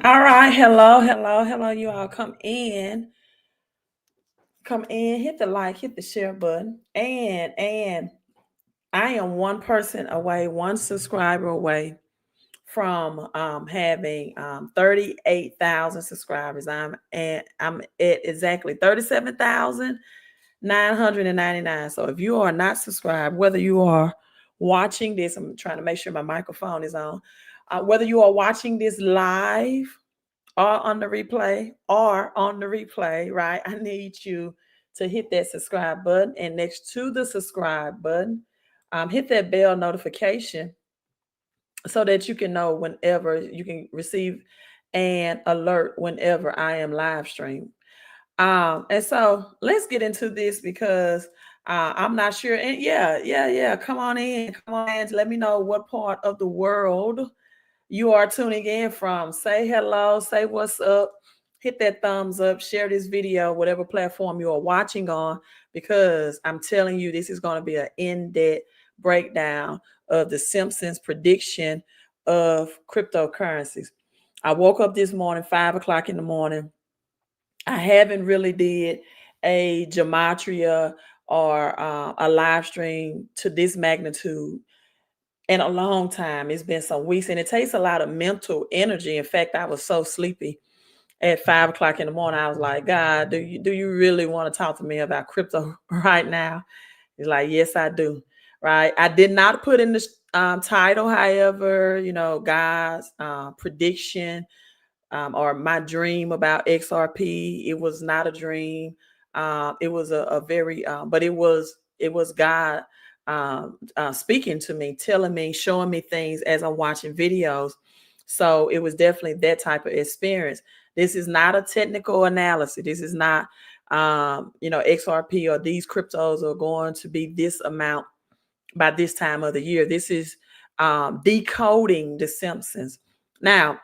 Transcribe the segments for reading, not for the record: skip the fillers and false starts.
All right, hello. You all come in, hit the like, hit the share button, and I am one person away, one subscriber away from having 38,000 subscribers. I'm at exactly 37,999. So if you are not subscribed, whether you are watching this, I'm trying to make sure my microphone is on. Whether you are watching this live or on the replay, right? I need you to hit that subscribe button, and next to the subscribe button, hit that bell notification so that you can know whenever you can receive an alert whenever I am live stream. And so let's get into this because I'm not sure. And yeah. Come on in. Come on in. Let me know what part of the world you are tuning in from. Say hello, say what's up, hit that thumbs up, share this video, whatever platform you are watching on, because I'm telling you, this is going to be an in-depth breakdown of the Simpsons prediction of cryptocurrencies. I woke up this morning, 5 o'clock in the morning. I haven't really did a gematria or a live stream to this magnitude in a long time. It's been some weeks, and it takes a lot of mental energy. In fact, I was so sleepy at 5 o'clock in the morning. I was like, God, do you really want to talk to me about crypto right now? He's like, yes, I do. Right. I did not put in the title, however, God's prediction or my dream about XRP. It was not a dream. It was a very, but it was God speaking to me, telling me, showing me things as I'm watching videos. So it was definitely that type of experience. This is not a technical analysis. This is not, XRP or these cryptos are going to be this amount by this time of the year. This is decoding the Simpsons. Now,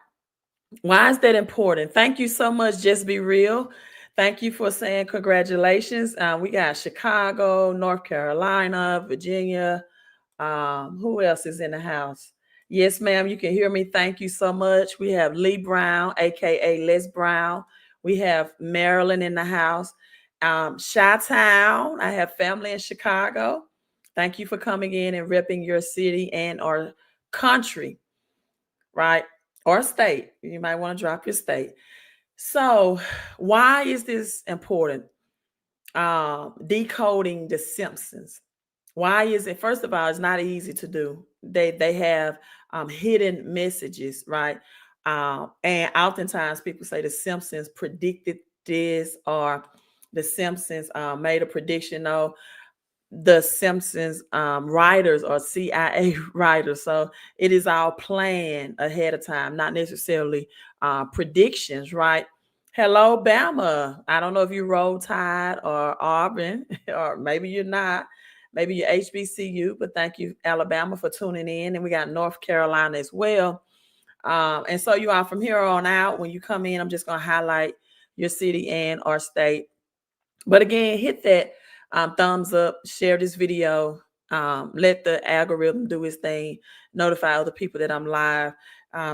why is that important? Thank you so much. Just be real. Thank you for saying congratulations. We got Chicago, North Carolina, Virginia. Who else is in the house? Yes, ma'am. You can hear me. Thank you so much. We have Lee Brown, aka Les Brown. We have Maryland in the house. Chi-Town. I have family in Chicago. Thank you for coming in and repping your city and our country, right? Or state. You might want to drop your state. So, why is this important? Decoding the Simpsons. Why is it? First of all, it's not easy to do. They have hidden messages, right? And oftentimes people say the Simpsons predicted this, or the Simpsons made a prediction. No, the Simpsons writers or CIA writers. So it is all planned ahead of time, not necessarily predictions, right? Hello, Bama. I don't know if you Roll Tide or Auburn, or maybe you're not. Maybe you're HBCU, but thank you, Alabama, for tuning in. And we got North Carolina as well. And so you are from here on out. When you come in, I'm just going to highlight your city and our state. But again, hit that thumbs up, share this video, let the algorithm do its thing, notify other people that I'm live,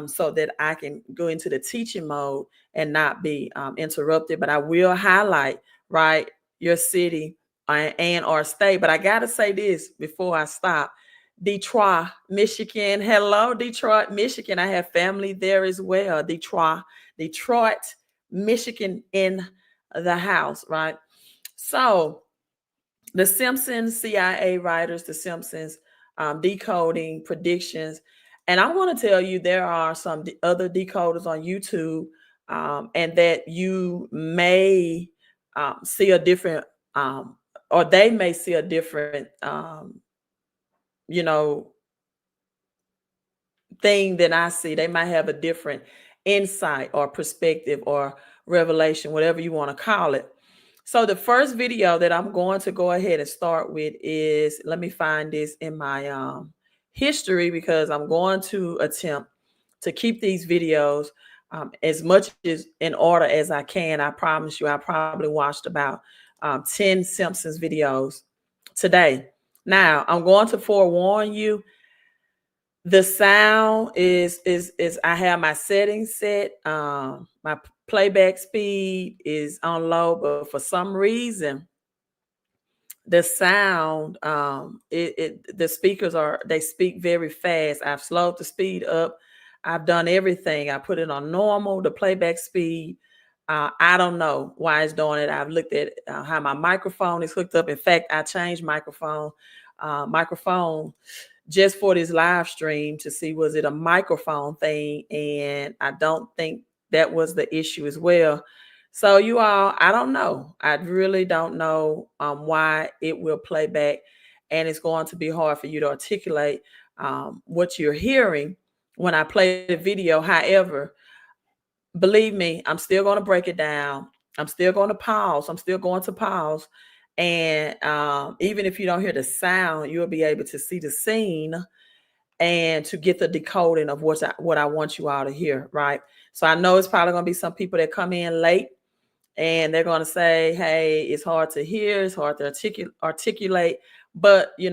so that I can go into the teaching mode and not be interrupted. But I will highlight, right, your city and or state. But I got to say this before I stop. Detroit, Michigan. Hello, Detroit, Michigan. I have family there as well. Detroit, Michigan in the house, right? So the Simpsons, CIA writers, the Simpsons, decoding predictions. And I want to tell you, there are some other decoders on YouTube, and that you may see a different, or they may see a different, you know, thing than I see. They might have a different insight or perspective or revelation, whatever you want to call it. So the first video that I'm going to go ahead and start with is, let me find this in my history, because I'm going to attempt to keep these videos as much as in order as I can. I promise you, I probably watched about 10 Simpsons videos today. Now, I'm going to forewarn you, The sound is I have my settings set. My playback speed is on low, but for some reason the sound the speakers they speak very fast. I've slowed the speed up. I've done everything. I put it on normal, the playback speed. I don't know why it's doing it. I've looked at how my microphone is hooked up. In fact, I changed microphone just for this live stream to see was it a microphone thing, and I don't think that was the issue as well. So you all, I don't know. I really don't know why it will play back, and it's going to be hard for you to articulate what you're hearing when I play the video. However, believe me, I'm still going to break it down. I'm still going to pause. I'm still going to pause. And even if you don't hear the sound, you'll be able to see the scene and to get the decoding of what I want you all to hear, right? So I know it's probably going to be some people that come in late and they're going to say, hey, it's hard to hear, it's hard to articulate, but click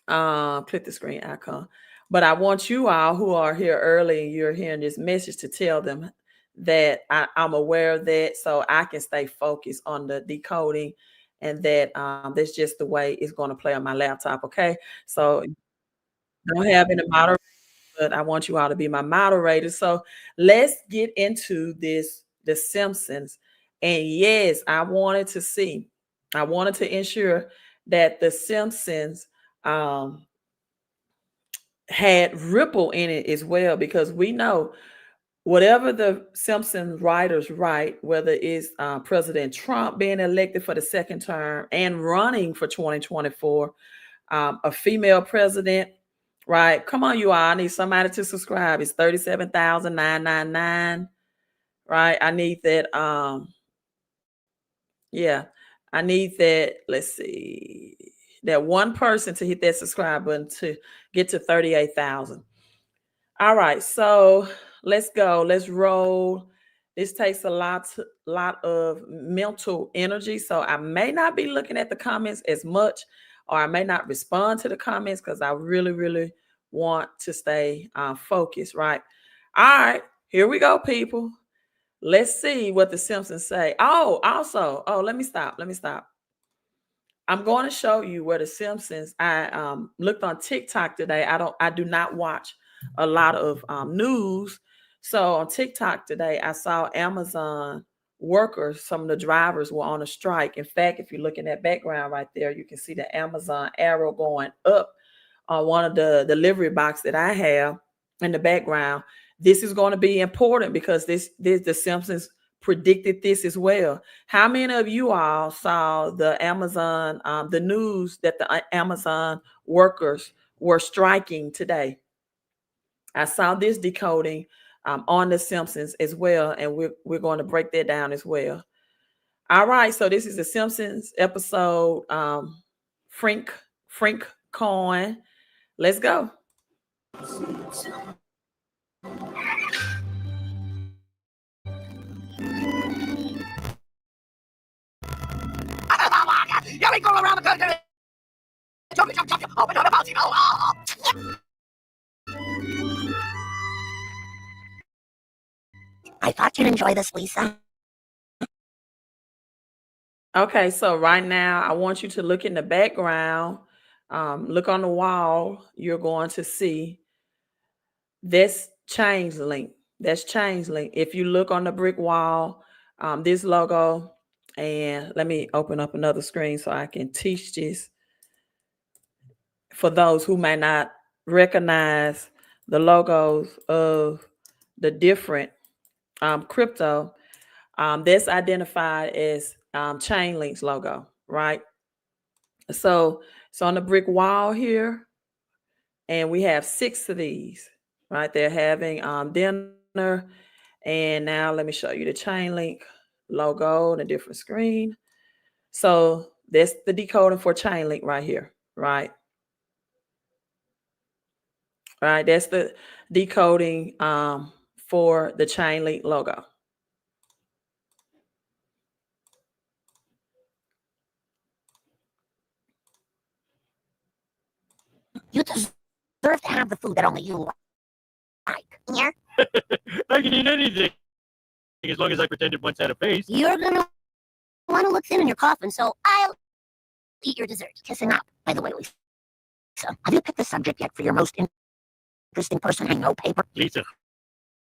the screen icon. But I want you all who are here early and you're hearing this message to tell them that I'm aware of that, so I can stay focused on the decoding, and that that's just the way it's going to play on my laptop. Okay, so don't have any moderators, but I want you all to be my moderators. So let's get into this, The Simpsons. And yes, I wanted to ensure that The Simpsons had ripple in it as well, because we know whatever the Simpson writers write, whether it's President Trump being elected for the second term and running for 2024, a female president, right? Come on, you all. I need somebody to subscribe. It's 37,999, right? I need that. Yeah, I need that. Let's see, that one person to hit that subscribe button to get to 38,000. All right, so let's go. Let's roll. This takes a lot of mental energy, so I may not be looking at the comments as much, or I may not respond to the comments because I really, really want to stay focused. Right. All right, here we go, people. Let's see what the Simpsons say. Oh, also, let me stop. I'm going to show you where the Simpsons. I looked on TikTok today. I do not watch a lot of news. So on TikTok today, I saw Amazon workers, some of the drivers were on a strike. In fact, if you look in that background right there, you can see the Amazon arrow going up on one of the delivery box that I have in the background. This is going to be important because this the Simpsons predicted this as well. How many of you all saw the Amazon, the news that the Amazon workers were striking today? I saw this decoding on the Simpsons as well, and we're going to break that down as well. All right, so this is the Simpsons episode, Frank Coin. Let's go. I thought you'd enjoy this, Lisa. Okay, so right now I want you to look in the background. Look on the wall. You're going to see this change link. That's change link. If you look on the brick wall, this logo, and let me open up another screen so I can teach this for those who may not recognize the logos of the different crypto. That's identified as Chainlink's logo, right? So it's on the brick wall here, and we have 6 of these, right? They're having dinner, and now let me show you the Chainlink logo on a different screen. So that's the decoding for Chainlink right here, right? Right, that's the decoding for the Chainlink logo. You deserve deserve to have the food that only you like. Here, I can eat anything as long as I pretend it once had a face. you're gonna want to look thin in your coffin, so I'll eat your dessert. Kissing up, by the way, Lisa. Have you picked a subject yet for your most interesting person I know paper? Lisa.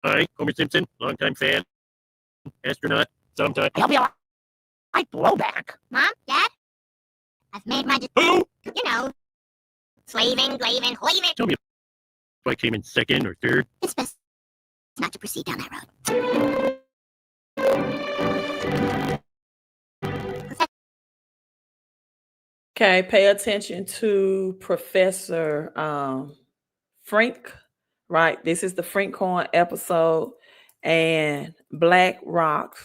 Hi, Homer Simpson, longtime fan, astronaut, sometime. I hope you like blowback. Mom, Dad, I've made my Who? you know, slaving, glaving, hoiving. Tell me if I came in second or third. It's best not to proceed down that road. Okay, pay attention to Professor Frank, right? This is the Frank Coin episode, and BlackRock.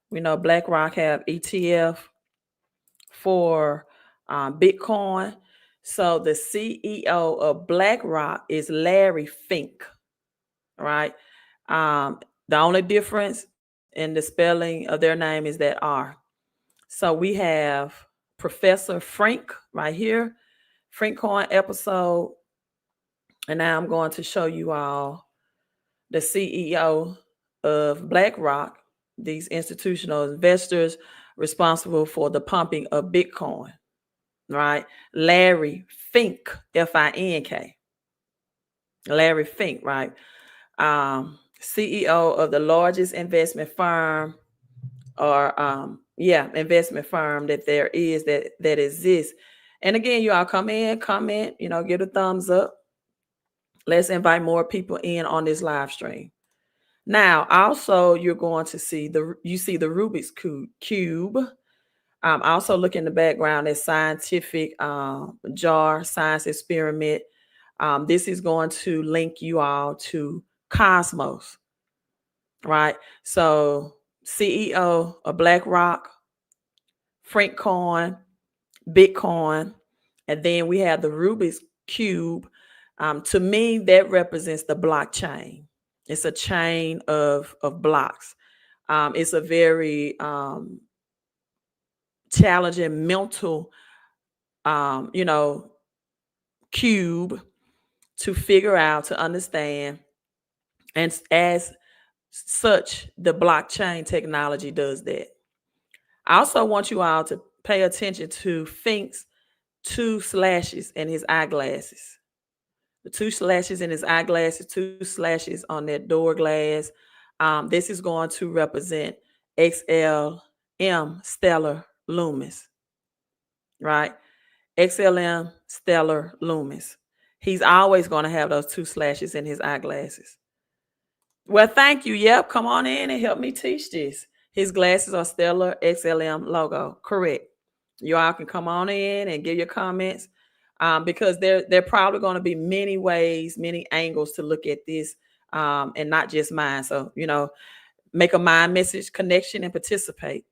We know BlackRock have ETF for Bitcoin. So the CEO of BlackRock is Larry Fink, right? The only difference in the spelling of their name is that R. So we have Professor Frank right here, Frank Coin episode. And now I'm going to show you all the CEO of BlackRock, these institutional investors responsible for the pumping of Bitcoin, right? Larry Fink, F-I-N-K. Larry Fink, right? CEO of the largest investment firm investment firm that there is that exists. And again, you all come in, comment, give a thumbs up. Let's invite more people in on this live stream. Now, also, you're going to see the Rubik's Cube. Also look in the background at scientific jar, science experiment. This is going to link you all to Cosmos, right? So CEO of BlackRock, Frank Coin, Bitcoin, and then we have the Rubik's Cube. To me, that represents the blockchain. It's a chain of blocks. It's a very challenging mental, cube to figure out, to understand. And as such, the blockchain technology does that. I also want you all to pay attention to Fink's 2 slashes in his eyeglasses. The 2 slashes in his eyeglasses, 2 slashes on that door glass. This is going to represent XLM, stellar loomis, right? XLM, stellar loomis. He's always going to have those 2 slashes in his eyeglasses. Well, thank you. Yep, come on in and help me teach this. His glasses are stellar XLM logo. Correct. You all can come on in and give your comments. Because there are probably going to be many ways, many angles to look at this, and not just mine. So, make a mind message connection and participate.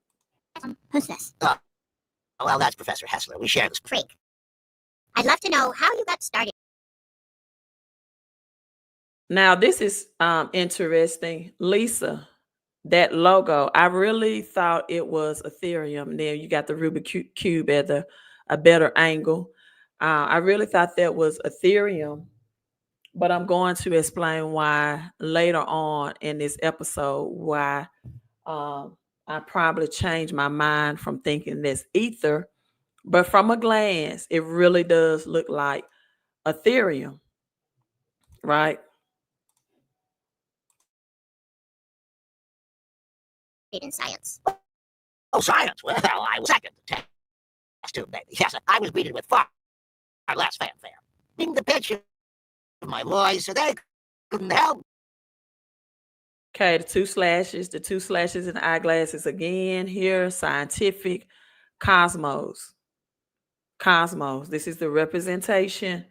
Who's this? Oh, well, that's Professor Hessler. We share this freak. I'd love to know how you got started. Now, this is interesting. Lisa, that logo, I really thought it was Ethereum. There you got the Rubik's Cube at a better angle. I really thought that was Ethereum, but I'm going to explain why later on in this episode, why I probably changed my mind from thinking that's Ether. But from a glance, it really does look like Ethereum, right? In science. Oh, science? Well, I was second test tube, baby. Yes, I was greeted with far less fanfare. In the picture of my voice, so they couldn't help. Okay, the 2 slashes in the eyeglasses again here, scientific, Cosmos. Cosmos. This is the representation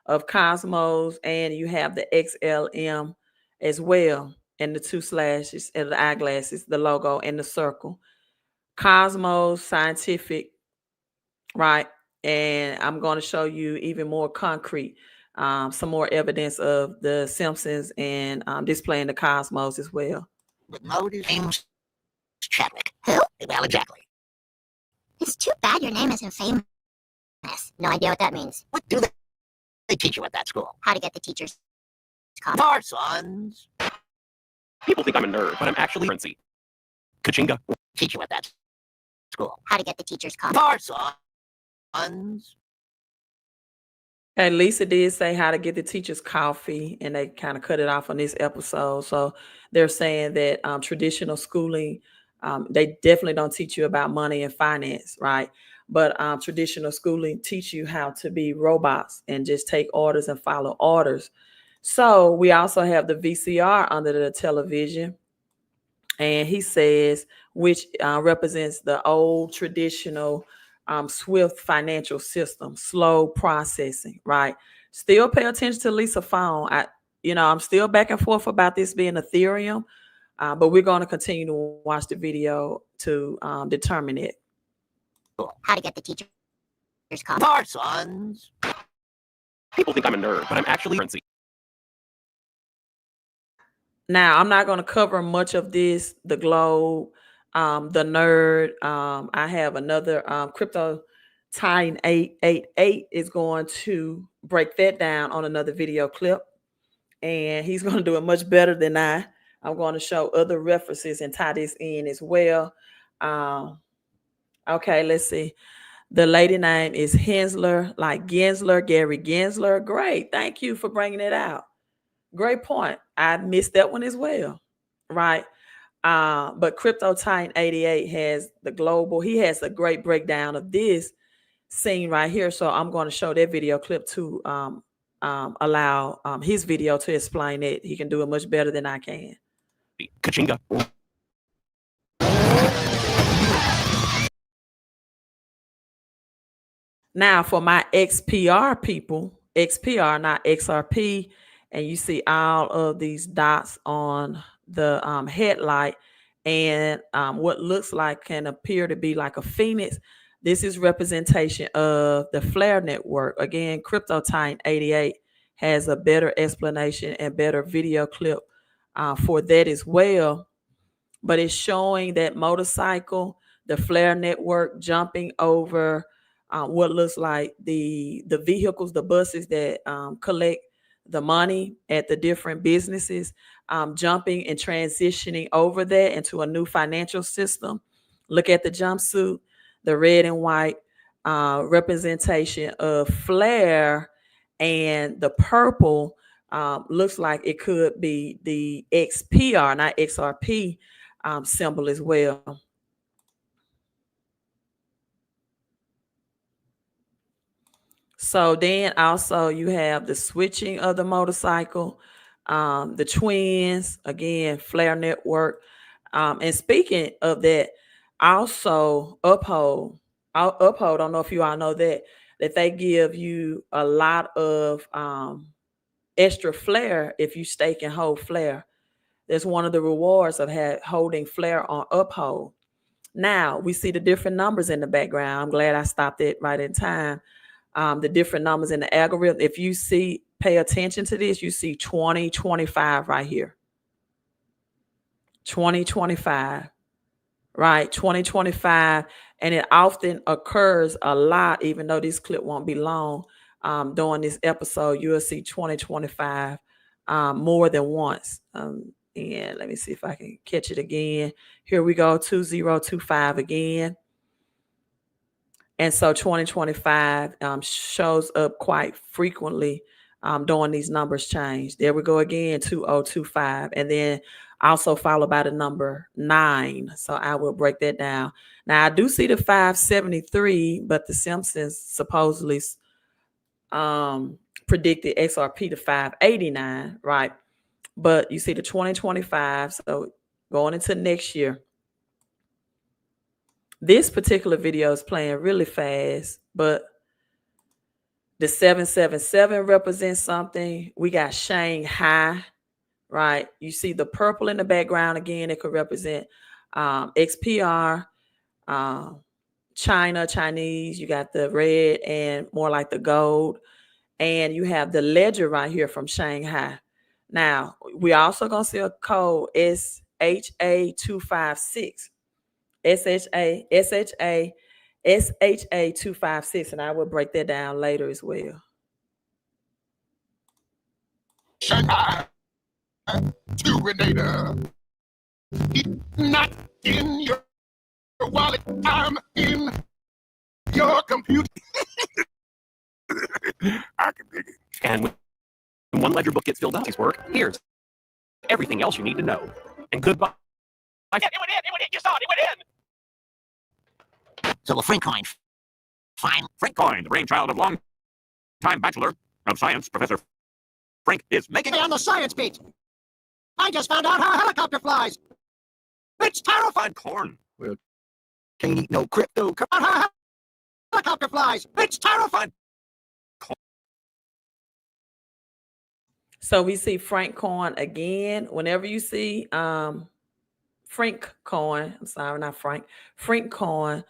of Cosmos, and you have the XLM as well, and the 2 slashes and the eyeglasses, the logo and the circle. Cosmos, scientific, right? And I'm going to show you even more concrete, some more evidence of the Simpsons and displaying the Cosmos as well. But no, name's Chadwick. Who? Well, exactly. It's too bad your name isn't famous. No idea what that means. What do they teach you at that school? How to get the teacher's car, sons. People think I'm a nerd, but I'm actually currency. Kachinga. Teach you at that school. How to get the teacher's car, sons. And Lisa did say how to get the teachers coffee, and they kind of cut it off on this episode. So they're saying that traditional schooling, they definitely don't teach you about money and finance, right? But traditional schooling teach you how to be robots and just take orders and follow orders. So we also have the VCR under the television. And he says, which represents the old traditional swift financial system, slow processing, right? Still pay attention to Lisa phone. I'm still back and forth about this being Ethereum, but we're going to continue to watch the video to determine it. How to get the teacher's car, sons. People think I'm a nerd, but I'm actually currency. Now, I'm not going to cover much of this, the globe, the nerd. I have another Crypto Titan 888 is going to break that down on another video clip. And he's going to do it much better than I. I'm going to show other references and tie this in as well. Okay, let's see. The lady name is Hensler, like Gensler, Gary Gensler. Great. Thank you for bringing it out. Great point. I missed that one as well, right? But Crypto Titan 88 has the global. He has a great breakdown of this scene right here. So I'm going to show that video clip to allow his video to explain it. He can do it much better than I can. Kachinga. Now for my XPR people, XPR, not XRP, and you see all of these dots on the headlight and what looks like can appear to be like a phoenix. This is representation of the Flare network. Again, Crypto Titan 88 has a better explanation and better video clip for that as well. But it's showing that motorcycle, the Flare network jumping over what looks like the vehicles, the buses that collect the money at the different businesses, jumping and transitioning over that into a new financial system. Look at the jumpsuit, the red and white representation of Flare, and the purple looks like it could be the XPR, not XRP symbol as well. So then also you have the switching of the motorcycle, the twins, again, Flare network. And speaking of that, also Uphold, I don't know if you all know that they give you a lot of extra Flare if you stake and hold Flare. That's one of the rewards of holding Flare on Uphold. Now we see the different numbers in the background. I'm glad I stopped it right in time. The different numbers in the algorithm. If you see, pay attention to this, you see 2025 right here. 2025, right? 2025. And it often occurs a lot, even though this clip won't be long. During this episode, you'll see 2025 more than once. And let me see if I can catch it again. Here we go, 2025 again. And so 2025 shows up quite frequently during these numbers change. There we go again, 2025. And then also followed by the number 9. So I will break that down. Now I do see the 573, but the Simpsons supposedly predicted XRP to 589, right? But you see the 2025, so going into next year. This particular video is playing really fast, but the 777 represents something. We got Shanghai, right? You see the purple in the background again. It could represent XPR, China, Chinese. You got the red and more like the gold. And you have the ledger right here from Shanghai. Now, we also going to see a code SHA256. SHA 256, and I will break that down later as well. Shanghai, Terminator. It's not in your wallet. I'm in your computer. I can dig it. And when one ledger book gets filled up, his work, here's everything else you need to know. And goodbye. It went in. You saw it. It went in. So will Frinkcoin find Frinkcoin, the brainchild of long-time Bachelor of Science, Professor Frank, is making on the science beat? I just found out how a helicopter flies. It's terrifying. corn. Well, can't eat no crypto. How a helicopter flies. It's terrifying. So we see Frank coin again. Whenever you see Frank coin, I'm sorry, not Frank, Frank coin,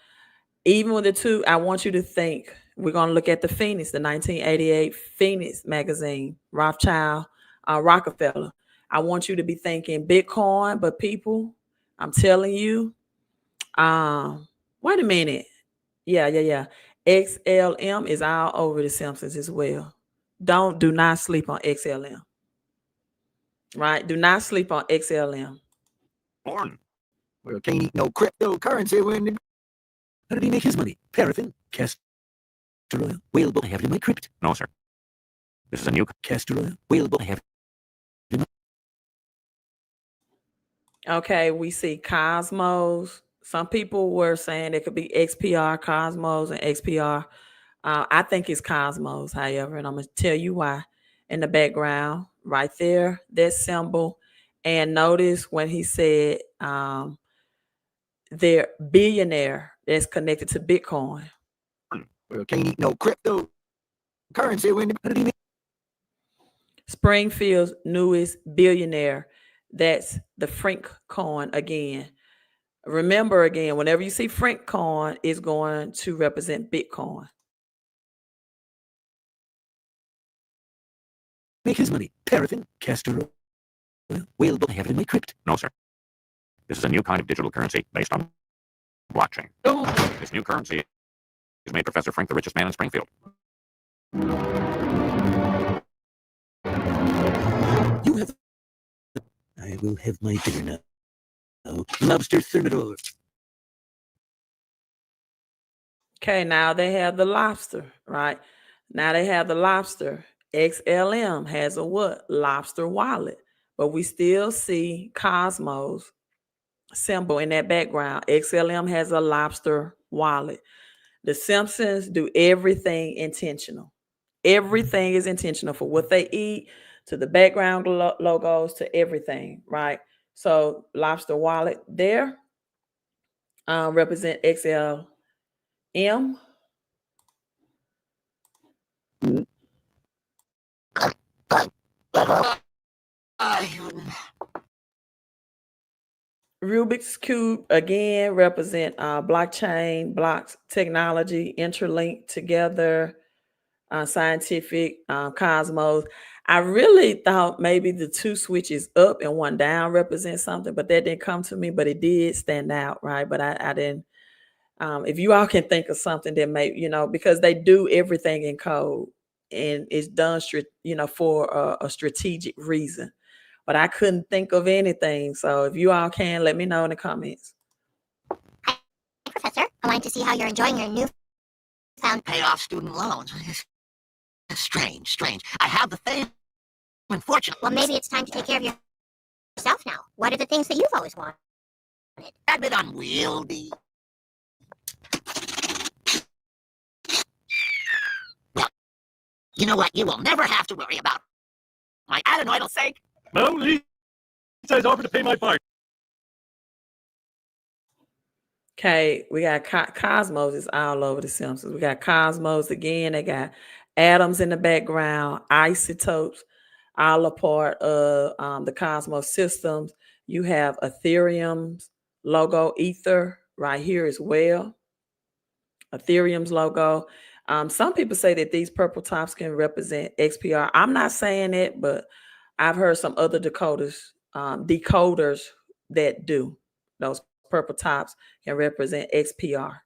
even with the two, I want you to think, we're going to look at the Phoenix, the 1988 Phoenix magazine, Rothschild, Rockefeller. I want you to be thinking Bitcoin, but people, I'm telling you, wait a minute. Yeah. XLM is all over the Simpsons as well. Do not sleep on XLM. Right? Do not sleep on XLM. Corn. Well, can't eat no cryptocurrency when. How did he make his money? Paraffin, castor oil, whale book. I have it in my crypt. No, sir. This is a new castor oil, whale book. I have it in my... Okay, we see Cosmos. Some people were saying it could be XPR, Cosmos, and XPR. I think it's Cosmos, however, and I'm going to tell you why. In the background, right there, that symbol. And notice when he said they're billionaire that's connected to Bitcoin. Well, can't eat no cryptocurrency when. Springfield's newest billionaire. That's the Frank coin again. Remember again, whenever you see Frank coin, it's going to represent Bitcoin. Make his money. Paraffin, castor oil, whale book. I have it in my crypt. No, sir. This is a new kind of digital currency based on blockchain. This new currency has made Professor Frank the richest man in Springfield. You have... I will have my dinner now. Lobster thermidor. Okay, now they have the lobster, right? Now they have the lobster. XLM has a what? Lobster wallet. But we still see Cosmos symbol in that background. XLM has a lobster wallet. The Simpsons do everything intentional. Everything is intentional, for what they eat, to the background logos, to everything, right? So lobster wallet there represent XLM. Rubik's Cube again represent blockchain, blocks, technology, interlinked together, scientific, Cosmos. I really thought maybe the two switches up and one down represent something, but that didn't come to me, but it did stand out, right? But I didn't, if you all can think of something that may, because they do everything in code and it's done, for a strategic reason. But I couldn't think of anything. So if you all can, let me know in the comments. Hi, Professor. I wanted to see how you're enjoying your newfound Pay off student loans. Strange. I have the fame. Unfortunately. Well, maybe it's time to take care of yourself now. What are the things that you've always wanted? A bit unwieldy. Well, you know what? You will never have to worry about my adenoidal sake. No, Lisa's offered to pay my part. Okay, we got Cosmos is all over the Simpsons. We got Cosmos again. They got atoms in the background, isotopes, all a part of the Cosmos systems. You have Ethereum's logo, Ether, right here as well. Ethereum's logo. Some people say that these purple tops can represent XPR. I'm not saying it, but I've heard some other decoders that do. Those purple tops can represent XPR.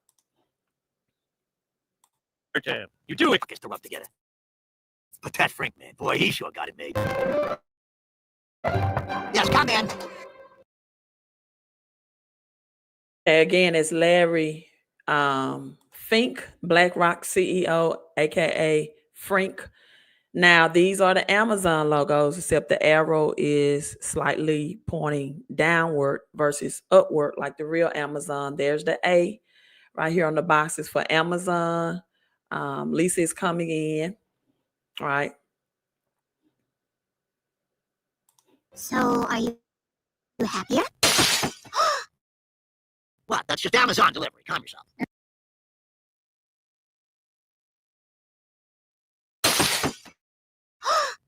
You do it. Gets to rub together. But that Frank man, boy, he sure got it made. Yes, come in. Again, it's Larry Fink, BlackRock CEO, aka Frank. Now, these are the Amazon logos, except the arrow is slightly pointing downward versus upward, like the real Amazon. There's the A right here on the boxes for Amazon. Lisa is coming in, right? So, are you happier? What? That's just Amazon delivery. Calm yourself.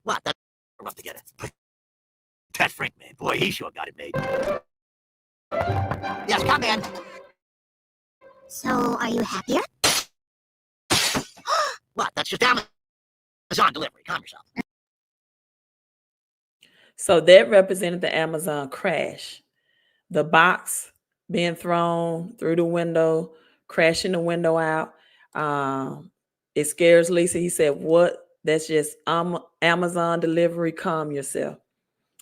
What? That's rough to get it. But that Frank man, boy, he sure got it made. Yes, come in. So, are you happier? What? That's just Amazon delivery. Calm yourself. So that represented the Amazon crash. The box being thrown through the window, crashing the window out. It scares Lisa. He said, what? That's just Amazon delivery. Calm yourself.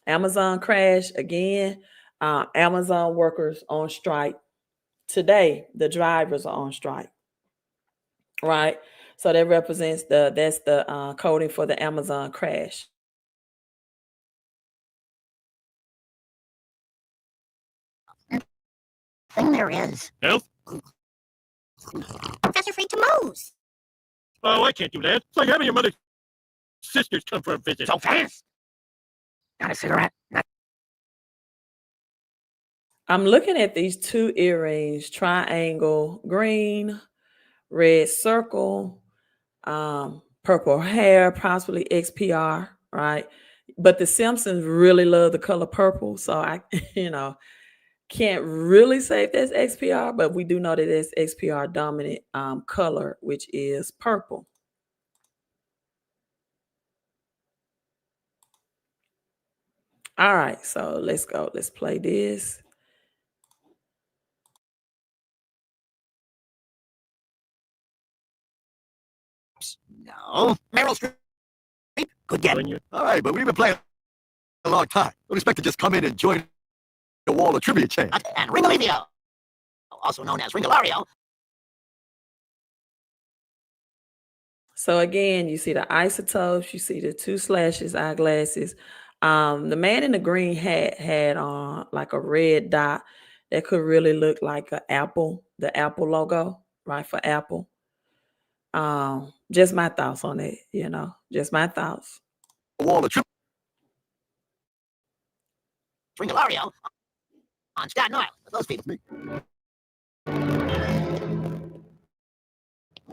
Amazon crash again. Amazon workers on strike. Today, the drivers are on strike. Right? So that represents that's the coding for the Amazon crash. Thing there is. Health? Professor Freak to Moe's. Oh, I can't do that. It's like having your mother's sisters come for a visit. So fast. Got a cigarette? I'm looking at these two earrings, triangle, green, red circle, purple hair, possibly XPR, right? But the Simpsons really love the color purple. So I, can't really say if that's XPR, but we do know that it's XPR dominant color, which is purple. All right, so let's go. Let's play this. No. Meryl Streep could get it. All right, but we've been playing a long time. Don't expect to just come in and join the wall of trivia chain. And Ringalivio, also known as Ringalario. So again, you see the isotopes, you see the two slashes, eyeglasses. The man in the green hat had on like a red dot that could really look like an apple, the Apple logo, right, for Apple. Just my thoughts on it, just my thoughts. The wall of trivia. Ringalario on Staten Island. Those people.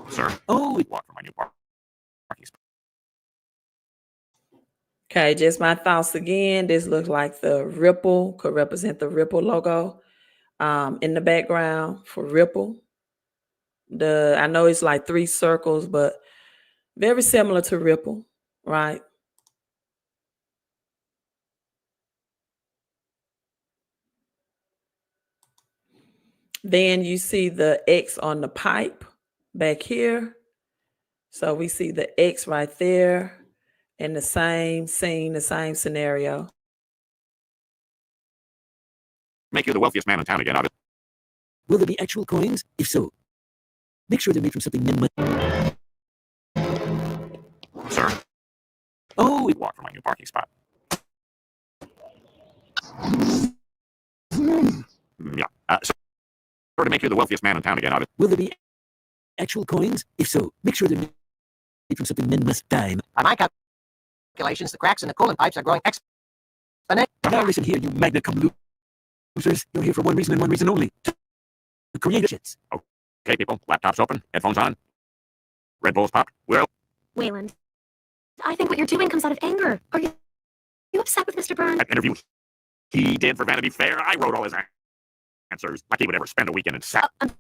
Sir, oh, walk from my new parking spot. Okay, just my thoughts again. This looks like the Ripple, could represent the Ripple logo in the background for Ripple. I know it's like 3 circles, but very similar to Ripple, right? Then you see the X on the pipe back here. So we see the X right there in the same scene, the same scenario. Make you the wealthiest man in town again, August. Will there be actual coins? If so, make sure they're made from something min. Sir, oh, walk from my new parking spot. Yeah. So to make you the wealthiest man in town again, August. Will there be actual coins? If so, make sure they're made from something men must dime. By my calculations, the cracks in the coolant pipes are growing exponentially. Now listen here, you magna cum losers. You're here for one reason and one reason only. To create shits. Okay, people, laptops open, headphones on. Red Bulls popped. Well, Wayland, I think what you're doing comes out of anger. Are you upset with Mr. Byrne? that interview he did for Vanity Fair, I wrote all his answers. Like he would ever spend a weekend in South. I'm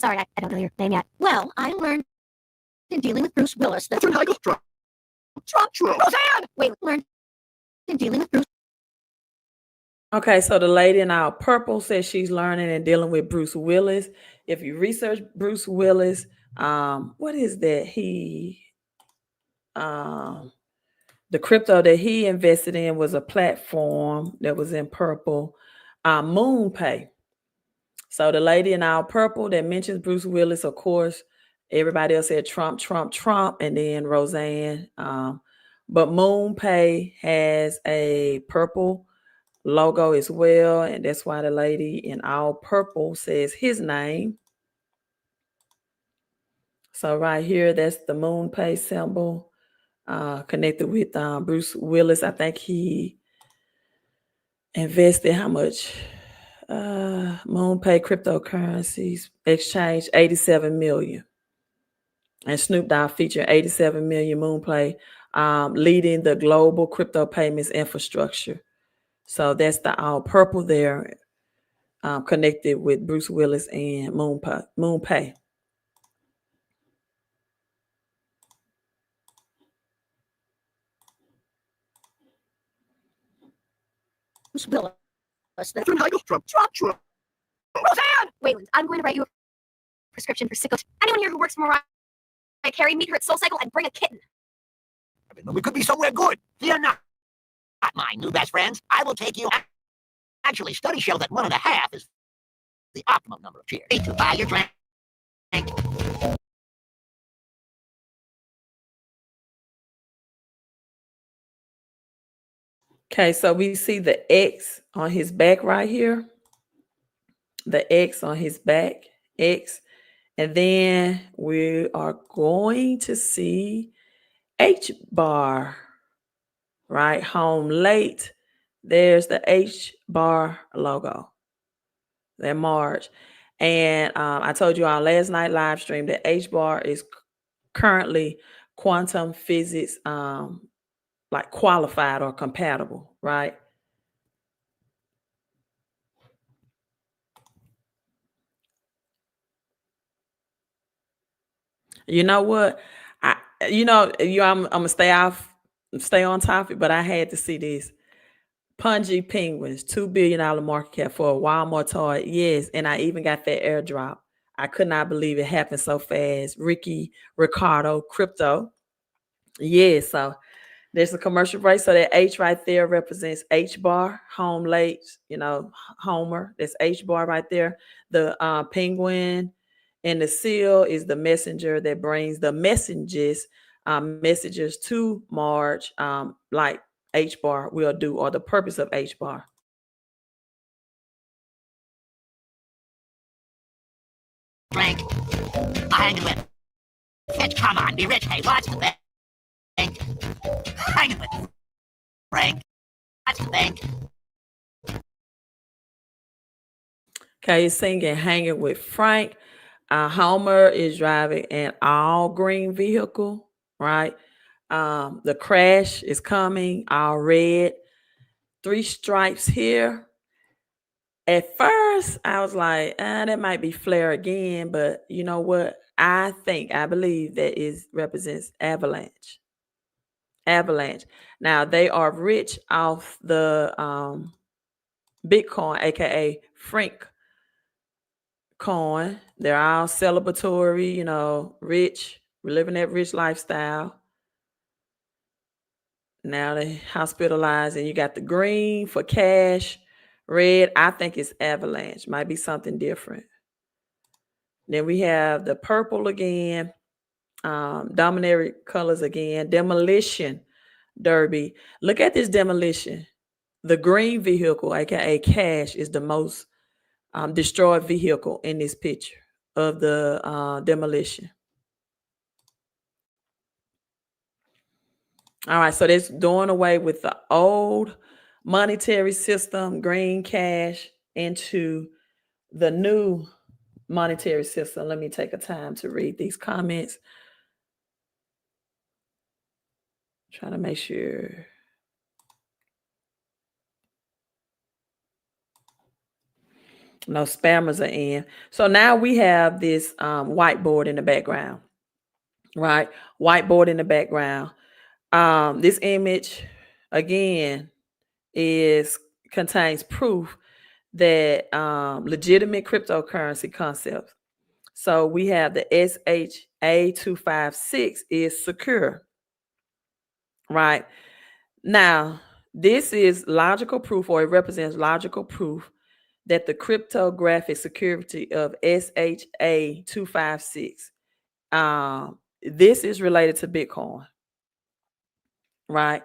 sorry, I don't know your name yet. Well, I learned in dealing with Bruce Willis that Roseanne! Wait, learned in dealing with Bruce. Okay, so the lady in our purple says she's learning and dealing with Bruce Willis. If you research Bruce Willis, what is that? the crypto that he invested in was a platform that was in purple, MoonPay. So the lady in our purple that mentions Bruce Willis, of course, everybody else said Trump, Trump, Trump, and then Roseanne. But MoonPay has a purple logo as well, and that's why the lady in our purple says his name. So right here, that's the MoonPay symbol connected with Bruce Willis. I think he invested how much? MoonPay cryptocurrencies exchange 87 million. And Snoop Dogg featured 87 million MoonPay, leading the global crypto payments infrastructure. So that's the all purple there, connected with Bruce Willis and MoonPay. Bruce Willis. Trump, Trump, Trump. Roseanne! Wayland, I'm going to write you a prescription for sickle. Anyone here who works for Mariah Carey, meet her at SoulCycle and bring a kitten. We could be somewhere good. Fear not. Not my new best friends. I will take you. Actually, studies show that 1.5 is the optimum number of cheers. To buy your drink. Okay, so we see the X on his back right here. The X on his back, X. And then we are going to see Hbar, right? Home late. There's the Hbar logo. That March. And I told you on last night live stream that Hbar is currently quantum physics like qualified or compatible, right? You know what? I'm gonna stay on topic, but I had to see this. Punji Penguins, $2 billion market cap for a Walmart toy. Yes, and I even got that airdrop. I could not believe it happened so fast. Ricardo, crypto. Yes, so there's a commercial break. So that H right there represents Hbar, home late, Homer. That's Hbar right there. The penguin and the seal is the messenger that brings the messages to Marge, like Hbar will do, or the purpose of Hbar. Drink. I knew it. Bitch, come on, be rich. Hey, what's the bank? I knew it. Frank. What's the bank? Okay, he's singing Hanging with Frank. Homer is driving an all green vehicle, right? The crash is coming, all red. 3 stripes here. At first, I was like, that might be flare again, but you know what? I believe that represents avalanche. Avalanche. Now they are rich off the Bitcoin, aka Frank coin. They're all celebratory, rich. We're living that rich lifestyle. Now they hospitalized, and you got the green for cash. Red, I think it's avalanche. Might be something different. Then we have the purple again. Dominatory colors again. Demolition derby. Look at this demolition. The green vehicle, aka cash, is the most destroyed vehicle in this picture of the demolition. All right, so that's doing away with the old monetary system, green cash, into the new monetary system. Let me take a time to read these comments. Trying to make sure. No spammers are in. So now we have this whiteboard in the background, right? Whiteboard in the background. This image, again, contains proof that legitimate cryptocurrency concepts. So we have the SHA-256 is secure. right? Now, this is logical proof, or it represents logical proof that the cryptographic security of SHA 256, this is related to Bitcoin, right?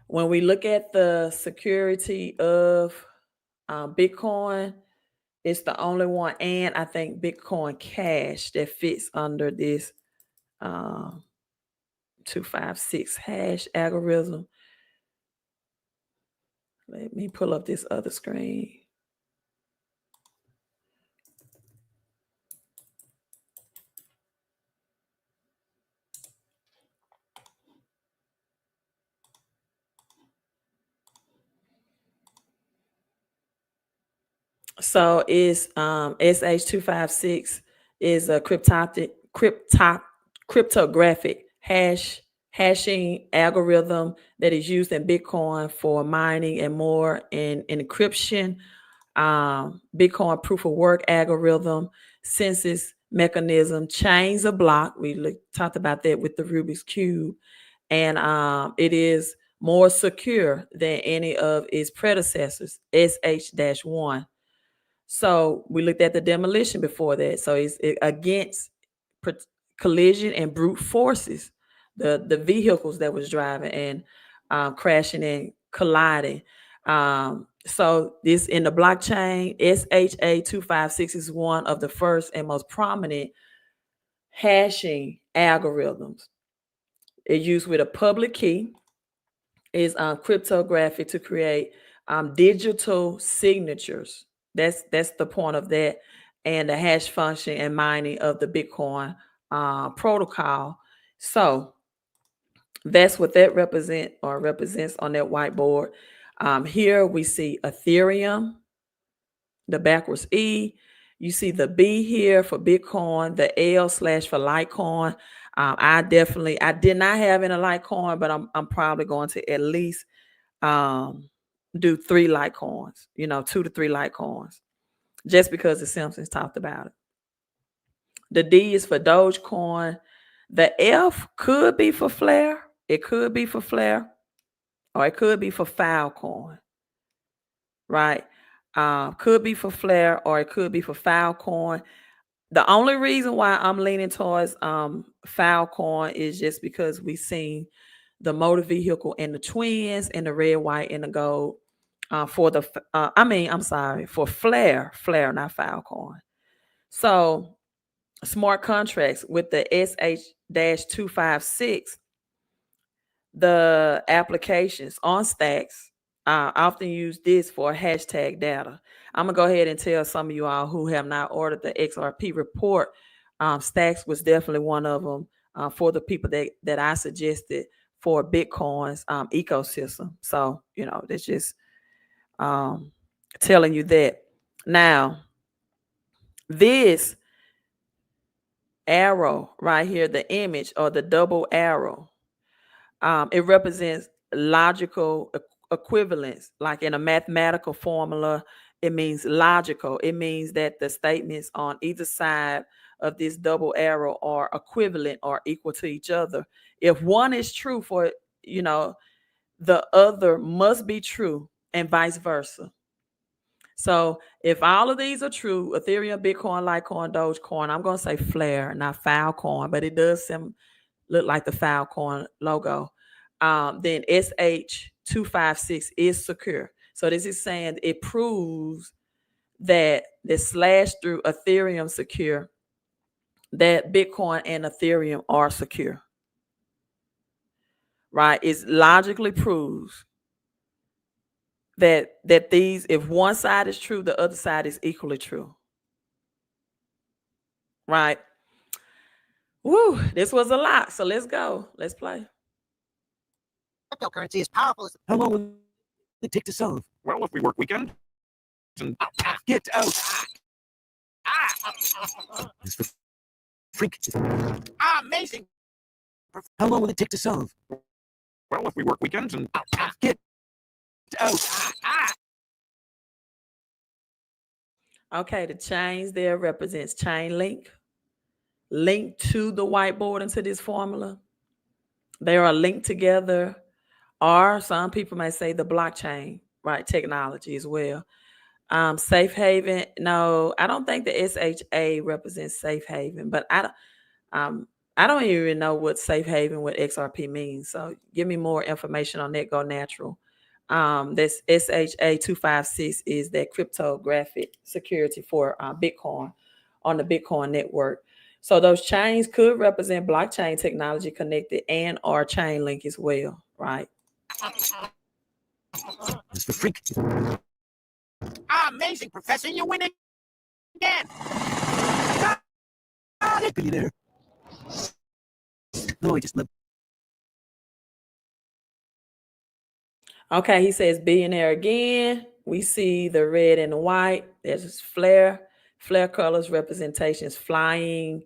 When we look at the security of Bitcoin, it's the only one, and I think Bitcoin Cash that fits under this 256 hash algorithm. Let me pull up this other screen. So it's SH256 is a cryptographic hashing algorithm that is used in Bitcoin for mining and more in encryption. Bitcoin proof of work algorithm, census mechanism, chains of block. We talked about that with the Rubik's Cube. And it is more secure than any of its predecessors, SH-1. So we looked at the demolition before that. So it's against collision and brute forces, the vehicles that was driving and crashing and colliding. So this in the blockchain, SHA-256 is one of the first and most prominent hashing algorithms. It's used with a public key. Is cryptographic to create digital signatures. That's the point of that, and the hash function and mining of the Bitcoin protocol. So that's what that represents on that whiteboard. Here we see Ethereum, the backwards E. You see the B here for Bitcoin, the L/ for Litecoin. I did not have any Litecoin, but I'm probably going to at least do 3 Litecoins, 2 to 3 Litecoins, just because the Simpsons talked about it. The D is for Dogecoin. The F could be for Flare. It could be for Flare, or it could be for Filecoin, right? Could be for Flare, or it could be for Filecoin. The only reason why I'm leaning towards Filecoin is just because we've seen the motor vehicle and the twins and the red, white, and the gold for Flare, not Filecoin. So smart contracts with the SH-256, the applications on Stacks often use this for hashtag data. I'm gonna go ahead and tell some of you all who have not ordered the XRP report. Stacks was definitely one of them for the people that I suggested for Bitcoin's ecosystem. So that's just telling you that. Now, this arrow right here, the image or the double arrow, it represents logical equivalence. Like in a mathematical formula, it means logical. It means that the statements on either side of this double arrow are equivalent or equal to each other. If one is true for, the other must be true, and vice versa. So if all of these are true, Ethereum, Bitcoin, Litecoin, Dogecoin, I'm going to say Flare, not Filecoin, but it does look like the Filecoin logo. Then SH-256 is secure. So this is saying it proves that the slash through Ethereum secure, that Bitcoin and Ethereum are secure. Right? It logically proves that these, if one side is true, the other side is equally true. Right? Woo, this was a lot. So let's go. Let's play. Cryptocurrency is powerful as How long will it take to solve? Well, if we work weekends and Get out! This for freak. amazing. How long will it take to solve? well, if we work weekends and Get out! Okay, the chains there represents chain link to the whiteboard into this formula. They are linked together or some people may say the blockchain, right, technology as well. Safe haven, no, I don't think the SHA represents safe haven, but I don't even know what safe haven with XRP means. So give me more information on that. Go natural. This SHA 256 is that cryptographic security for Bitcoin on the Bitcoin network. So those chains could represent blockchain technology connected and or chain link as well, right? It's the freak. Amazing, Professor. You win again. Billionaire. No, I just love. Okay, he says billionaire again. We see the red and the white. There's flare colors representations flying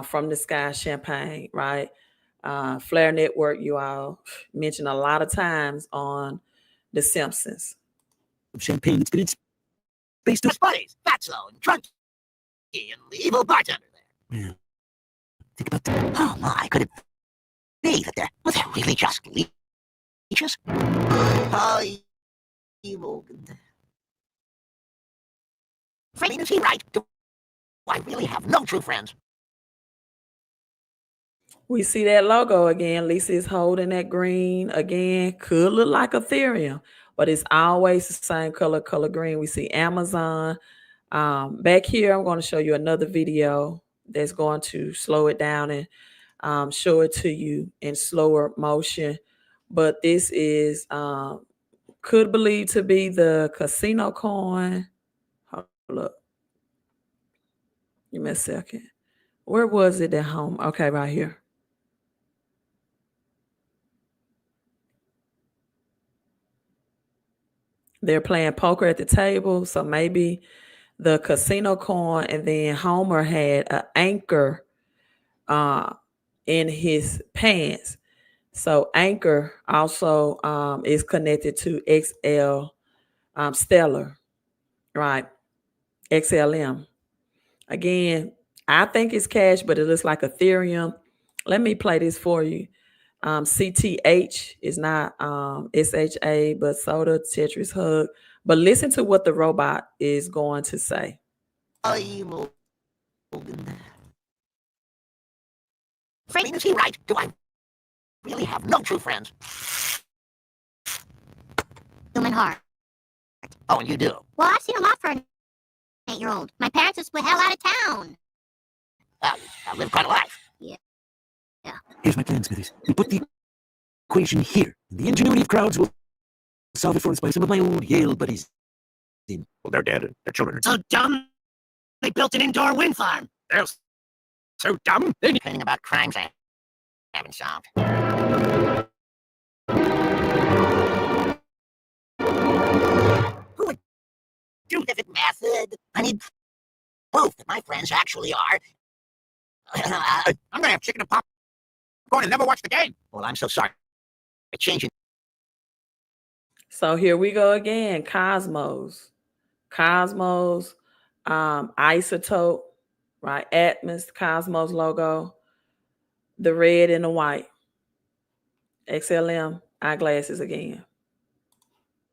from the sky, champagne, right? Flare network, you all mentioned a lot of times on The Simpsons. Champagne. It's good. It's based on. His buddies, Fatso and Trunky and the evil bartender there. Yeah. Think about that. Oh my, could it be that they're really just leeches? Oh, evil. Franklin, is he right? Do I really have no true friends? We see that logo again. Lisa is holding that green again. Could look like Ethereum, but it's always the same color green. We see Amazon. Back here, I'm going to show you another video that's going to slow it down and show it to you in slower motion. But this is could believe to be the casino coin. Hold up. Give me a second. Where was it at home? Okay, right here. They're playing poker at the table, so maybe the casino coin, and then Homer had an anchor in his pants. So anchor also is connected to XL Stellar, right? XLM. Again, I think it's cash, but it looks like Ethereum. Let me play this for you. CTH is not SHA, but soda, Tetris, hug. But listen to what the robot is going to say. Oh, evil. Franklin, is he right? Do I really have no true friends? Human heart. Oh, and you do? Well, I've seen a lot for an 8-year-old. My parents just went hell out of town. Well, I live quite a life. Here's my plan, Smithies. We put the equation here. The ingenuity of crowds will solve it for us by some of my old Yale buddies. Well, they're dead. Their children are So dumb, they built an indoor wind farm. They're so dumb. They need Complaining about crimes I haven't solved. Who would do this method? I need proof that my friends actually are. I'm gonna have chicken and popcorn and never watch the game. Well, I'm so sorry. Changing. So here we go again. Cosmos, isotope, right? Atmos, Cosmos logo, the red and the white. XLM eyeglasses again.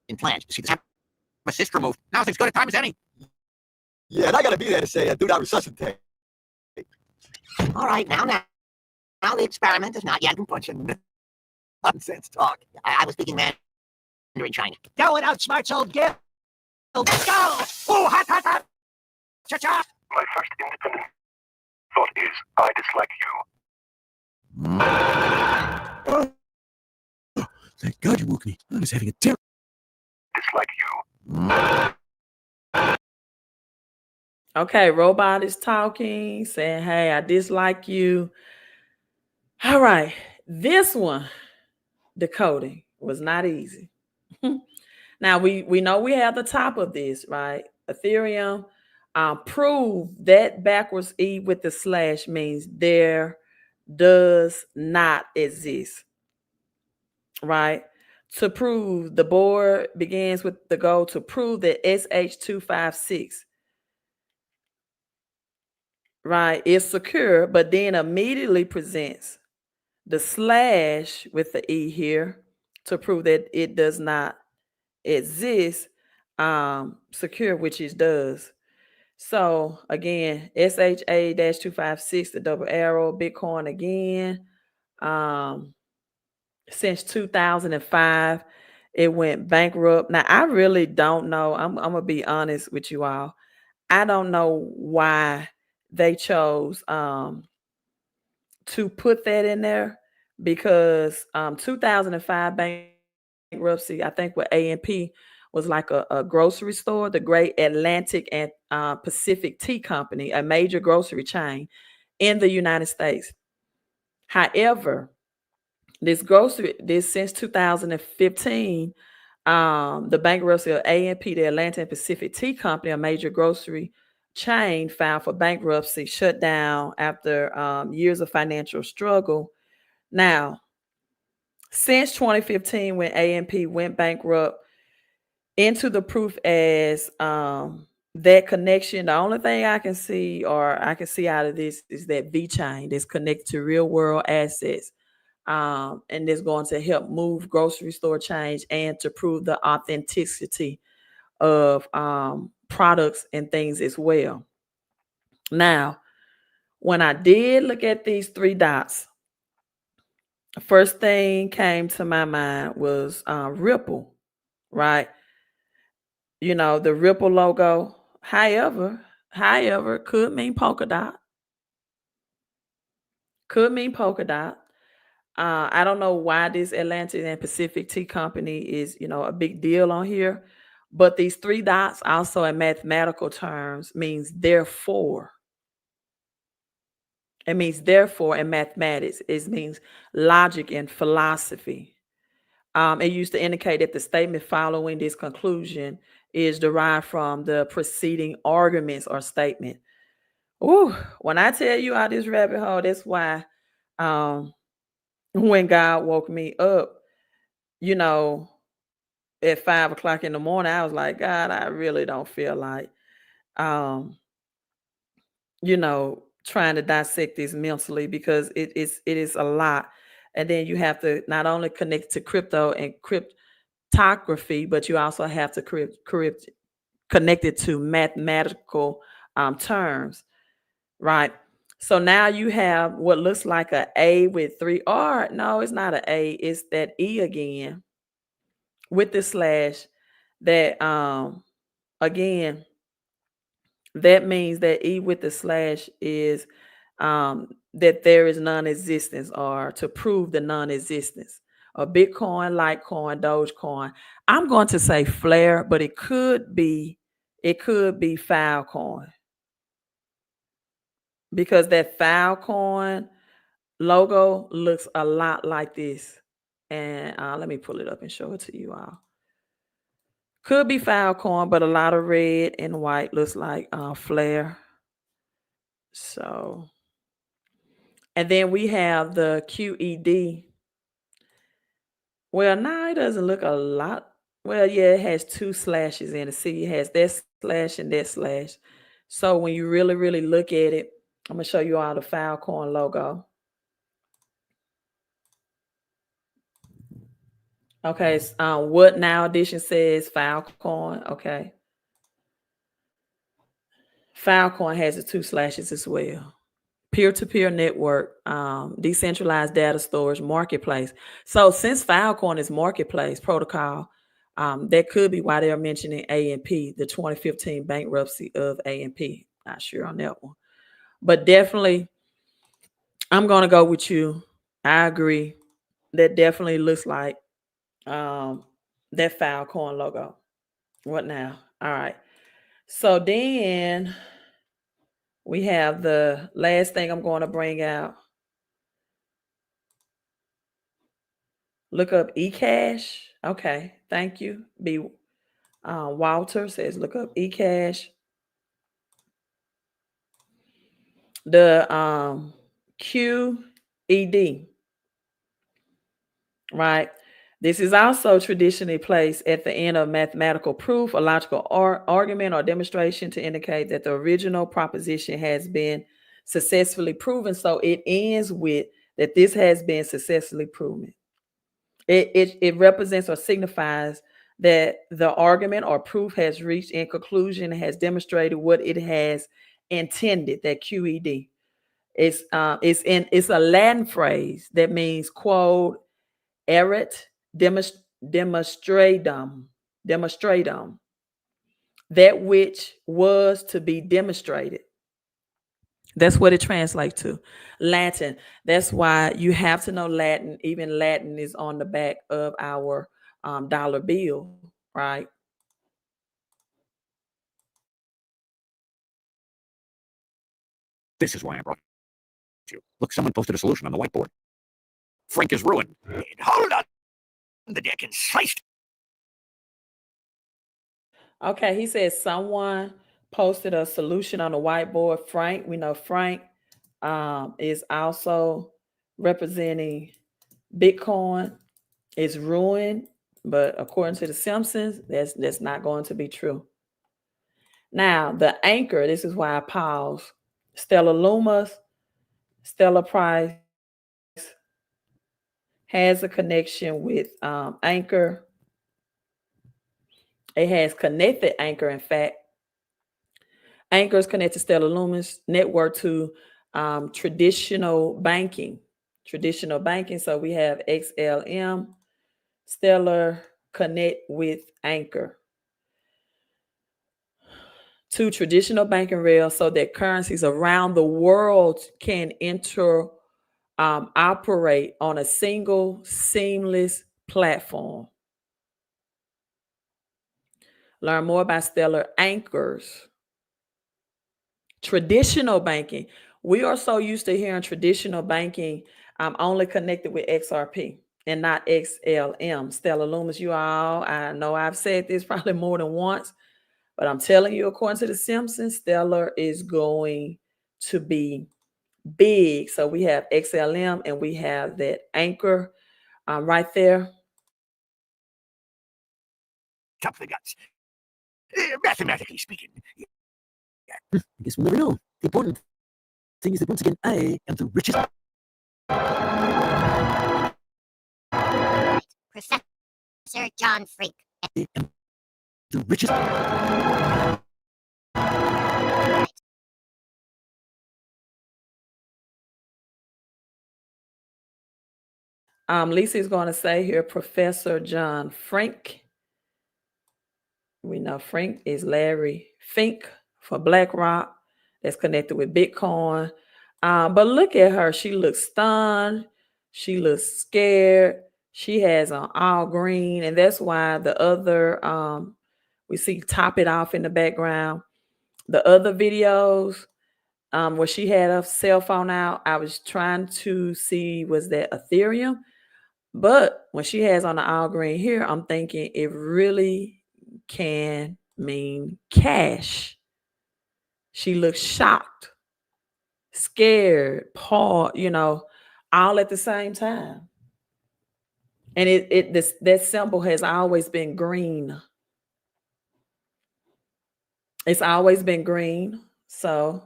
In plans. See, this My sister moved. Now's as good a time as any. Yeah, and I gotta be there to say, do not resuscitate. all right, now the experiment is not yet complete. Nonsense talk. I was speaking Mandarin Chinese. Go, it outsmarts old Gil. Go! Oh, hot, hot, hot! Cha-cha! My first independent thought is, I dislike you. Oh, thank God you woke me. I was having a terrible. Dislike you. Okay, robot is talking, saying, hey, I dislike you. All right, this one, decoding, was not easy. Now, we know we have the top of this, right? Ethereum. Prove that backwards E with the slash means there does not exist, right? To prove, the board begins with the goal to prove that SH256, right, is secure, but then immediately presents the slash with the E here to prove that it does not exist, secure, which it does. So again, SHA-256, the double arrow, Bitcoin again. Since 2005, it went bankrupt. Now, I really don't know. I'm gonna be honest with you all. I don't know why they chose to put that in there, because 2005 bankruptcy, I think with A&P, was like a grocery store, the Great Atlantic and Pacific Tea Company, a major grocery chain in the United States. However, this since 2015, the bankruptcy of A&P, the Atlantic and Pacific Tea Company, a major grocery chain, filed for bankruptcy, shut down after years of financial struggle. Now, since 2015, when A&P went bankrupt, into the proof as that connection, the only thing I can see out of this is that VeChain that's connected to real world assets. And it's going to help move grocery store change and to prove the authenticity of products and things as well. Now, when I did look at these three dots, the first thing came to my mind was Ripple, right? You know, the Ripple logo. However, could mean polka dot. Could mean polka dot. I don't know why this Atlantic and Pacific Tea Company is, a big deal on here, but these three dots also in mathematical terms means therefore. It means therefore in mathematics. It means logic and philosophy. It used to indicate that the statement following this conclusion is derived from the preceding arguments or statement. Ooh, when I tell you out this rabbit hole, that's why when God woke me up, at 5 o'clock in the morning, I was like, God, I really don't feel like, trying to dissect this mentally, because it is a lot. And then you have to not only connect to crypto and cryptography, but you also have to connect it to mathematical terms, right? So now you have what looks like an A with 3 R. No, it's not an A. It's that E again with the slash. That again, that means that E with the slash is that there is non-existence, or to prove the non-existence of Bitcoin, Litecoin, Dogecoin. I'm going to say Flare, but it could be Filecoin, because that Filecoin logo looks a lot like this. And let me pull it up and show it to you all. Could be Filecoin, but a lot of red and white looks like Flare. So, and then we have the QED. Well, no, it doesn't look a lot. Well, yeah, it has 2 slashes in it. See, it has that slash and that slash. So when you really, really look at it, I'm going to show you all the Filecoin logo. Okay, What Now Edition says Filecoin. Okay. Filecoin has the 2 slashes as well. Peer-to-peer network, decentralized data storage, marketplace. So since Filecoin is marketplace protocol, that could be why they're mentioning A&P, the 2015 bankruptcy of A&P. Not sure on that one. But definitely, I'm going to go with you. I agree. That definitely looks like that Filecoin logo. What now? All right. So then we have the last thing I'm going to bring out. Look up eCash. Okay, thank you. Walter says look up eCash. The QED, right? This is also traditionally placed at the end of mathematical proof, a logical argument or demonstration to indicate that the original proposition has been successfully proven. So it ends with that this has been successfully proven. It represents or signifies that the argument or proof has reached in conclusion and has demonstrated what it has intended. That QED. It's a Latin phrase that means quod erat demonstratum, that which was to be demonstrated. That's what it translates to. Latin. That's why you have to know Latin. Even Latin is on the back of our dollar bill, right? This is why I brought you. Look, someone posted a solution on the whiteboard. Frank is ruined. Hold on the dick and sliced. Okay, he says someone posted a solution on the whiteboard. Frank, we know Frank is also representing Bitcoin. It's ruined, but according to the Simpsons, that's not going to be true. Now, the anchor, this is why I pause. Stellar Lumas, Stellar Price has a connection with Anchor. It has connected Anchor, in fact. Anchor is connected to Stellar Lumas network to traditional banking. So we have XLM, Stellar connect with Anchor to traditional banking rails so that currencies around the world can operate on a single seamless platform. Learn more about Stellar anchors. Traditional banking. We are so used to hearing traditional banking only connected with XRP and not XLM. Stellar Lumas, you all, I know I've said this probably more than once, but I'm telling you, according to the Simpsons, Stellar is going to be big. So we have XLM and we have that anchor right there. Top of the guts. Mathematically speaking. I guess we'll never know. The important thing is that once again, I am the richest. Professor John Freak. I am the richest. Lisa is going to say here, Professor John Frank. We know Frank is Larry Fink for BlackRock. That's connected with Bitcoin. But look at her. She looks stunned. She looks scared. She has on all green. And that's why the other, we see Top It Off in the background. The other videos where she had her cell phone out, I was trying to see, was that Ethereum? But when she has on the all green here, I'm thinking it really can mean cash. She looks shocked, scared, all at the same time. And that symbol has always been green. It's always been green. So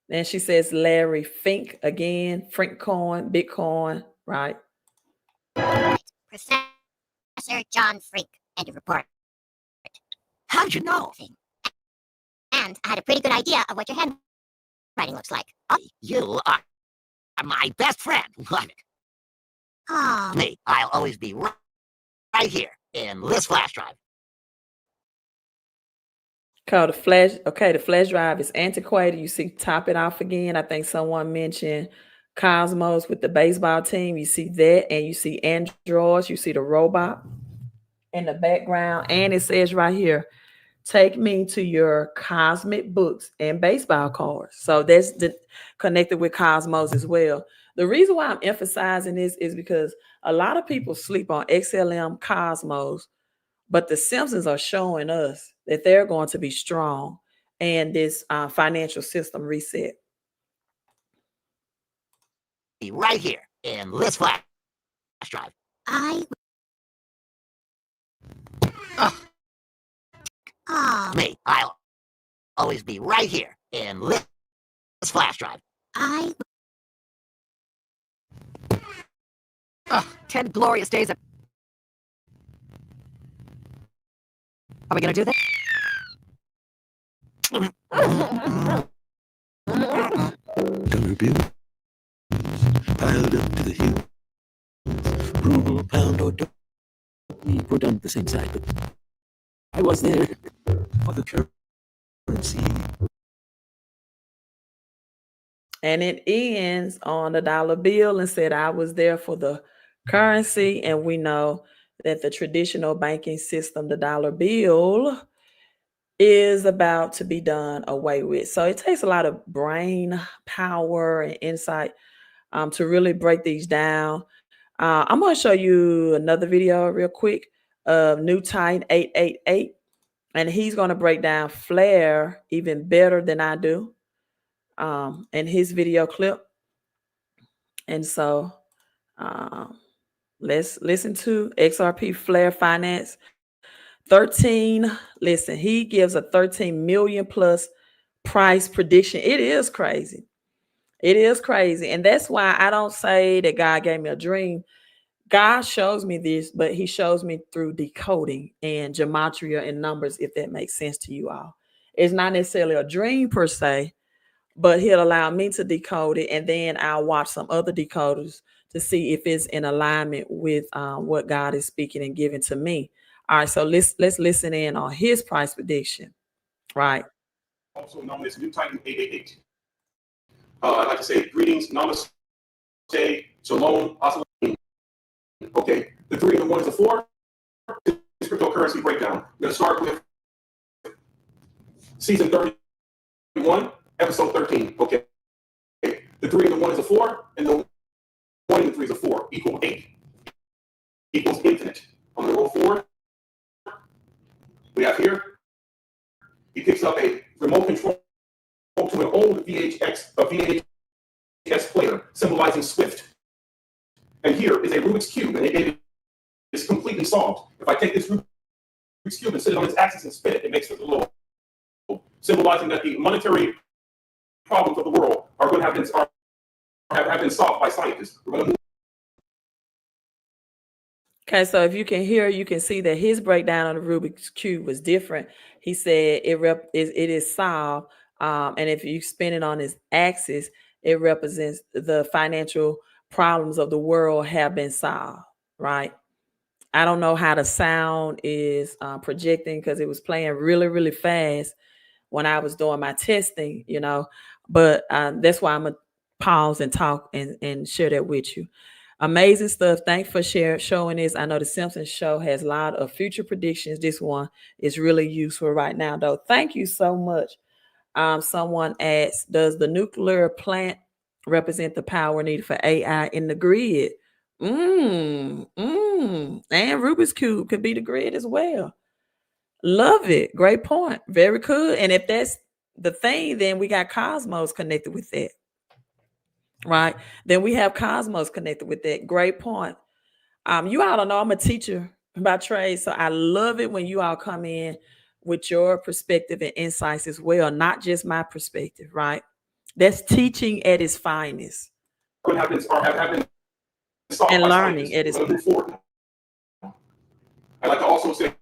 then she says Larry Fink again, Frank Coin, Bitcoin, right? Professor John Freak. End of report. How did you know? And I had a pretty good idea of what your handwriting looks like. You are my best friend. Love it. Oh, Me, I'll always be right here in this flash drive. Called the flash. Okay, the flash drive is antiquated. You see, Top It Off again. I think someone mentioned Cosmos with the baseball team. You see that, and you see androids. You see the robot in the background, and it says right here, take me to your cosmic books and baseball cards. So that's connected with Cosmos as well. The reason why I'm emphasizing this is because a lot of people sleep on XLM, Cosmos, but the Simpsons are showing us that they're going to be strong and this financial system reset. Be right here in this flash drive. Me, I'll always be right here in this flash drive. 10 glorious days of Are we gonna do this? Dollar bill piled up to the hill. Ruble, pound, or dollar. We're done the same side, but I was there for the currency. And it ends on the dollar bill and said, I was there for the currency. And we know that the traditional banking system, the dollar bill, is about to be done away with. So it takes a lot of brain power and insight to really break these down. I'm going to show you another video real quick of New Titan 888. And he's going to break down Flare even better than I do in his video clip. And so let's listen to XRP Flare Finance. 13, listen, he gives a 13 million plus price prediction. It is crazy. It is crazy. And that's why I don't say that God gave me a dream. God shows me this, but he shows me through decoding and gematria and numbers, if that makes sense to you all. It's not necessarily a dream per se, but he'll allow me to decode it, and then I'll watch some other decoders to see if it's in alignment with what God is speaking and giving to me. All right, so let's listen in on his price prediction. Right. Also known as New Titan 888. I'd like to say greetings, namaste, shalom, assalamu. Okay, the 3 and the 1 is a 4. This cryptocurrency breakdown. We're going to start with season 31, episode 13. Okay, the 3 and the 1 is a 4, and the 1 and the 3 is a 4, equal 8, equals infinite. I'm going to roll 4. We have here, he picks up a remote control to an old VHS player, symbolizing Swift. And here is a Rubik's Cube, and it is completely solved. If I take this Rubik's Cube and sit it on its axis and spin it, it makes it a little, symbolizing that the monetary problems of the world are going to have been solved by scientists. We're going to move. Okay, so if you can hear, you can see that his breakdown on the Rubik's Cube was different. He said it is solved, and if you spin it on its axis, it represents the financial problems of the world have been solved, right? I don't know how the sound is projecting because it was playing really, really fast when I was doing my testing, but that's why I'm going to pause and talk and share that with you. Amazing stuff. Thanks for showing this. I know the Simpsons show has a lot of future predictions. This one is really useful right now, though. Thank you so much. Someone asks, does the nuclear plant represent the power needed for AI in the grid? And Rubik's Cube could be the grid as well. Love it. Great point. Very good. And if that's the thing, then we got Cosmos connected with that. Right. Then we have Cosmos connected with that. Great point. You all don't know I'm a teacher by trade, so I love it when you all come in with your perspective and insights as well, not just my perspective, right? That's teaching at its finest. What happens or have been solved and by learning at its move forward. I'd like to also say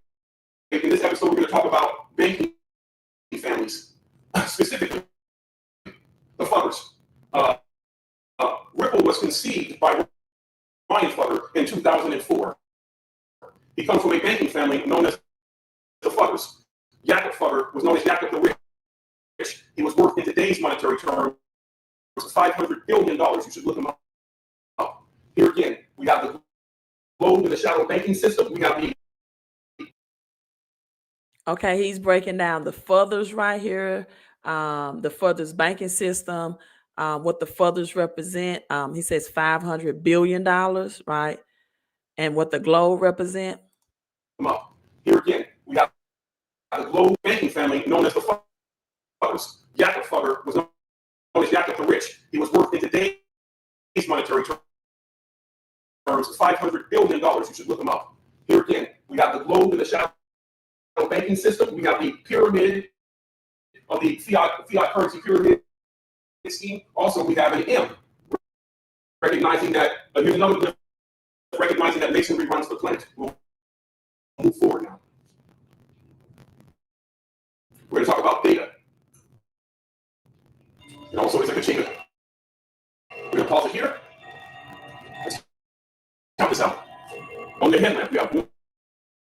in this episode we're going to talk about banking families, specifically the Fuggers. Ripple was conceived by Ryan Fugger in 2004. He comes from a banking family known as the Fuggers. Jacob Fugger was known as Jacob the Rich. He was worth in today's monetary terms $500 billion. You should look him up. Here again, we have the globe in the shadow banking system. We have the Okay, he's breaking down the Fuggers right here, the Fuggers banking system, what the Fuggers represent. He says $500 billion, right? And what the globe represent. Here again, we have the globe banking family known as the Fuggers. Jacob Fugger was known as Jacob the Rich. He was worth in today's monetary terms $500 billion. You should look him up. Here again, we have the globe in the shadow banking system. We have the pyramid of the fiat currency pyramid scheme. Also, we have an M, recognizing that here's another recognizing that masonry runs the planet. We'll move forward now. talk about data. It also is like a chain of. We're going to pause it here. Let's count this out. On the headlamp, we have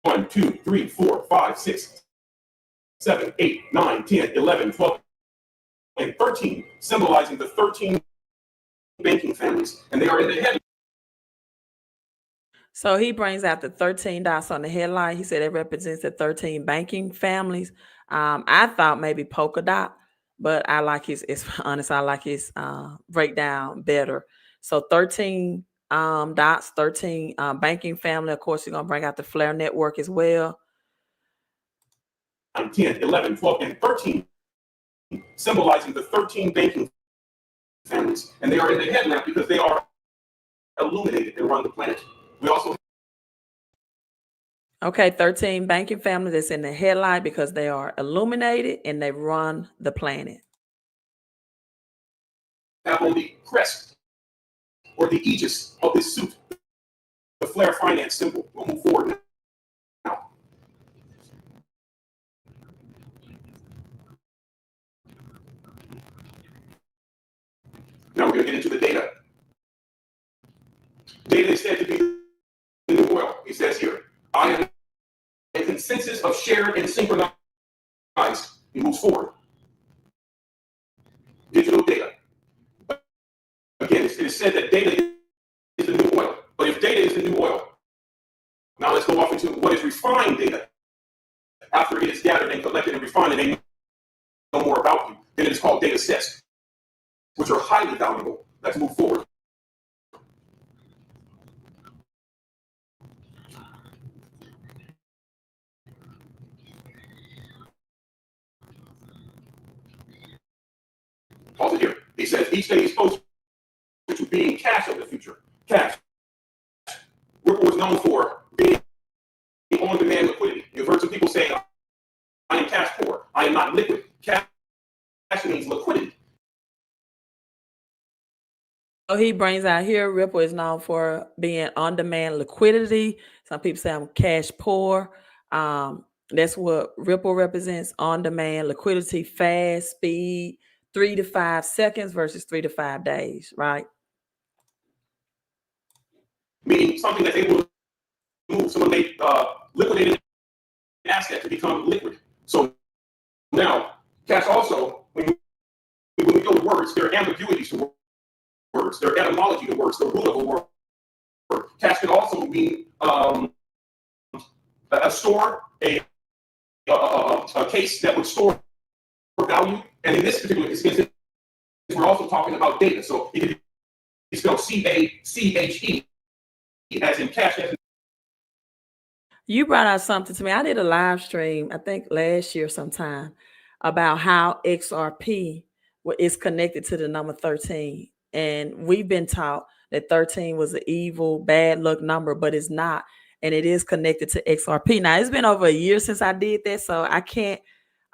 1, 2, 3, 4, 5, 6, 7, 8, 9, 10, 11, 12, and 13, symbolizing the 13 banking families. And they are in the headlamp. So he brings out the 13 dots on the headlight. He said it represents the 13 banking families. I thought maybe polka dot, but I like his, it's honest, I like his breakdown better. So 13 dots, 13 banking family. Of course, you're going to bring out the Flare network as well. 9, 10, 11, 12, and 13, symbolizing the 13 banking families. And they are in the headlamp because they are illuminated and run the planet. We also Okay, 13 banking families that's in the headlight because they are illuminated and they run the planet. have on the crest or the aegis of this suit the Flare Finance symbol. We'll move forward now. Now we're going to get into the data. Data is said to be the new oil. He says here, I am a consensus of shared and synchronized. He moves forward. Digital data. Again, it is said that data is the new oil. But if data is the new oil, now let's go off into what is refined data. After it is gathered and collected and refined and they know more about you, then it is called data sets, which are highly valuable. Let's move forward. Pause it here. He says each day is closer to being cash of the future. Cash. Ripple is known for being on-demand liquidity. You've heard some people say, I am cash poor. I am not liquid. Cash means liquidity. So he brings out here, Ripple is known for being on-demand liquidity. Some people say I'm cash poor. That's what Ripple represents, on-demand liquidity, fast, speed, 3 to 5 seconds versus 3 to 5 days, right? Meaning something that's able to move. Someone may liquidate an asset to become liquid. So now, cash also, when we go to words, there are ambiguities to words. There are etymology to words, the root of a word. Cash can also mean a store, a case that would store value. And in this particular instance, we're also talking about data. So it can be spelled C-A-C-H-E, as in cash. You brought out something to me. I did a live stream, I think last year sometime, about how XRP is connected to the number 13. And we've been taught that 13 was an evil, bad luck number, but it's not. And it is connected to XRP. Now, it's been over a year since I did that, so I can't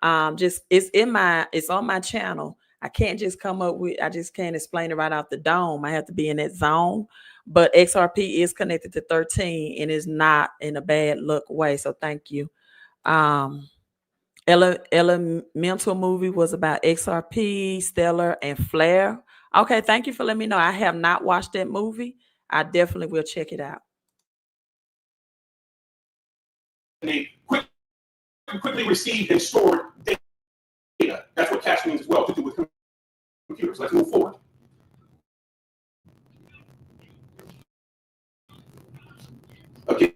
it's on my channel. I can't just I just can't explain it right out the dome. I have to be in that zone. But XRP is connected to 13 and is not in a bad luck way. So thank you. Elemental movie was about XRP, Stellar, and Flare. Okay, thank you for letting me know. I have not watched that movie. I definitely will check it out. They quickly received and stored data. That's what cash means as well, to do with computers. Let's move forward. Again,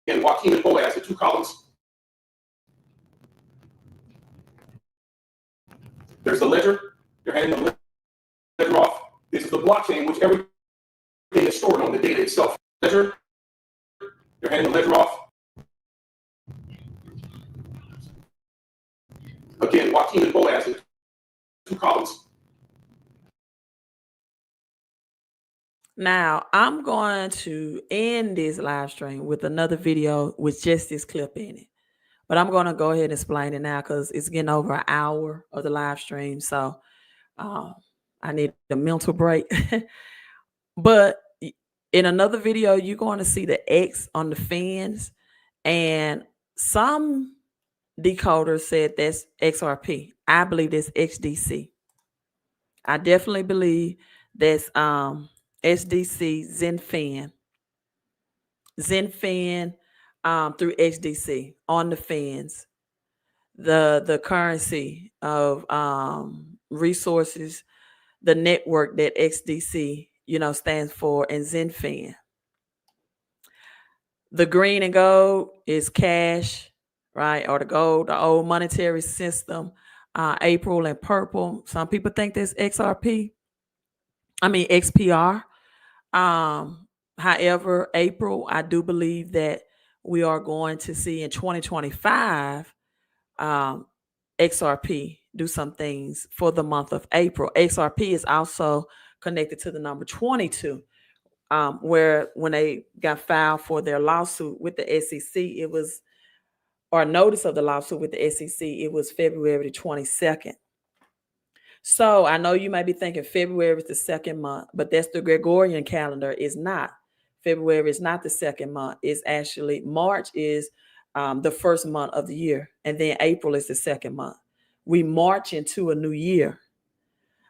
Joaquin and Boaz, the two columns. There's the ledger. You're handing the ledger off. This is the blockchain, which everything is stored on, the data itself. Ledger. You're handing the ledger off. Again, Joaquin and Boaz, the two columns. Now, I'm going to end this live stream with another video with just this clip in it. But I'm going to go ahead and explain it now because it's getting over an hour of the live stream. So I need a mental break. But in another video, you're going to see the X on the fins. And some decoder said that's XRP. I believe that's XDC. I definitely believe that's SDC Zenfin through XDC on the fins. The currency of resources, the network that XDC, stands for, and Zenfin. The green and gold is cash, right? Or the gold, the old monetary system. April and purple. Some people think that's XPR. However, April, I do believe that we are going to see in 2025 XRP do some things for the month of April. XRP is also connected to the number 22, where when they got filed for their lawsuit with the SEC, it was, or notice of the lawsuit with the SEC, it was February the 22nd. So I know you might be thinking February is the second month, but that's the Gregorian calendar. Is not. February is not the second month. It's actually March is the first month of the year, and then April is the second month. We march into a new year.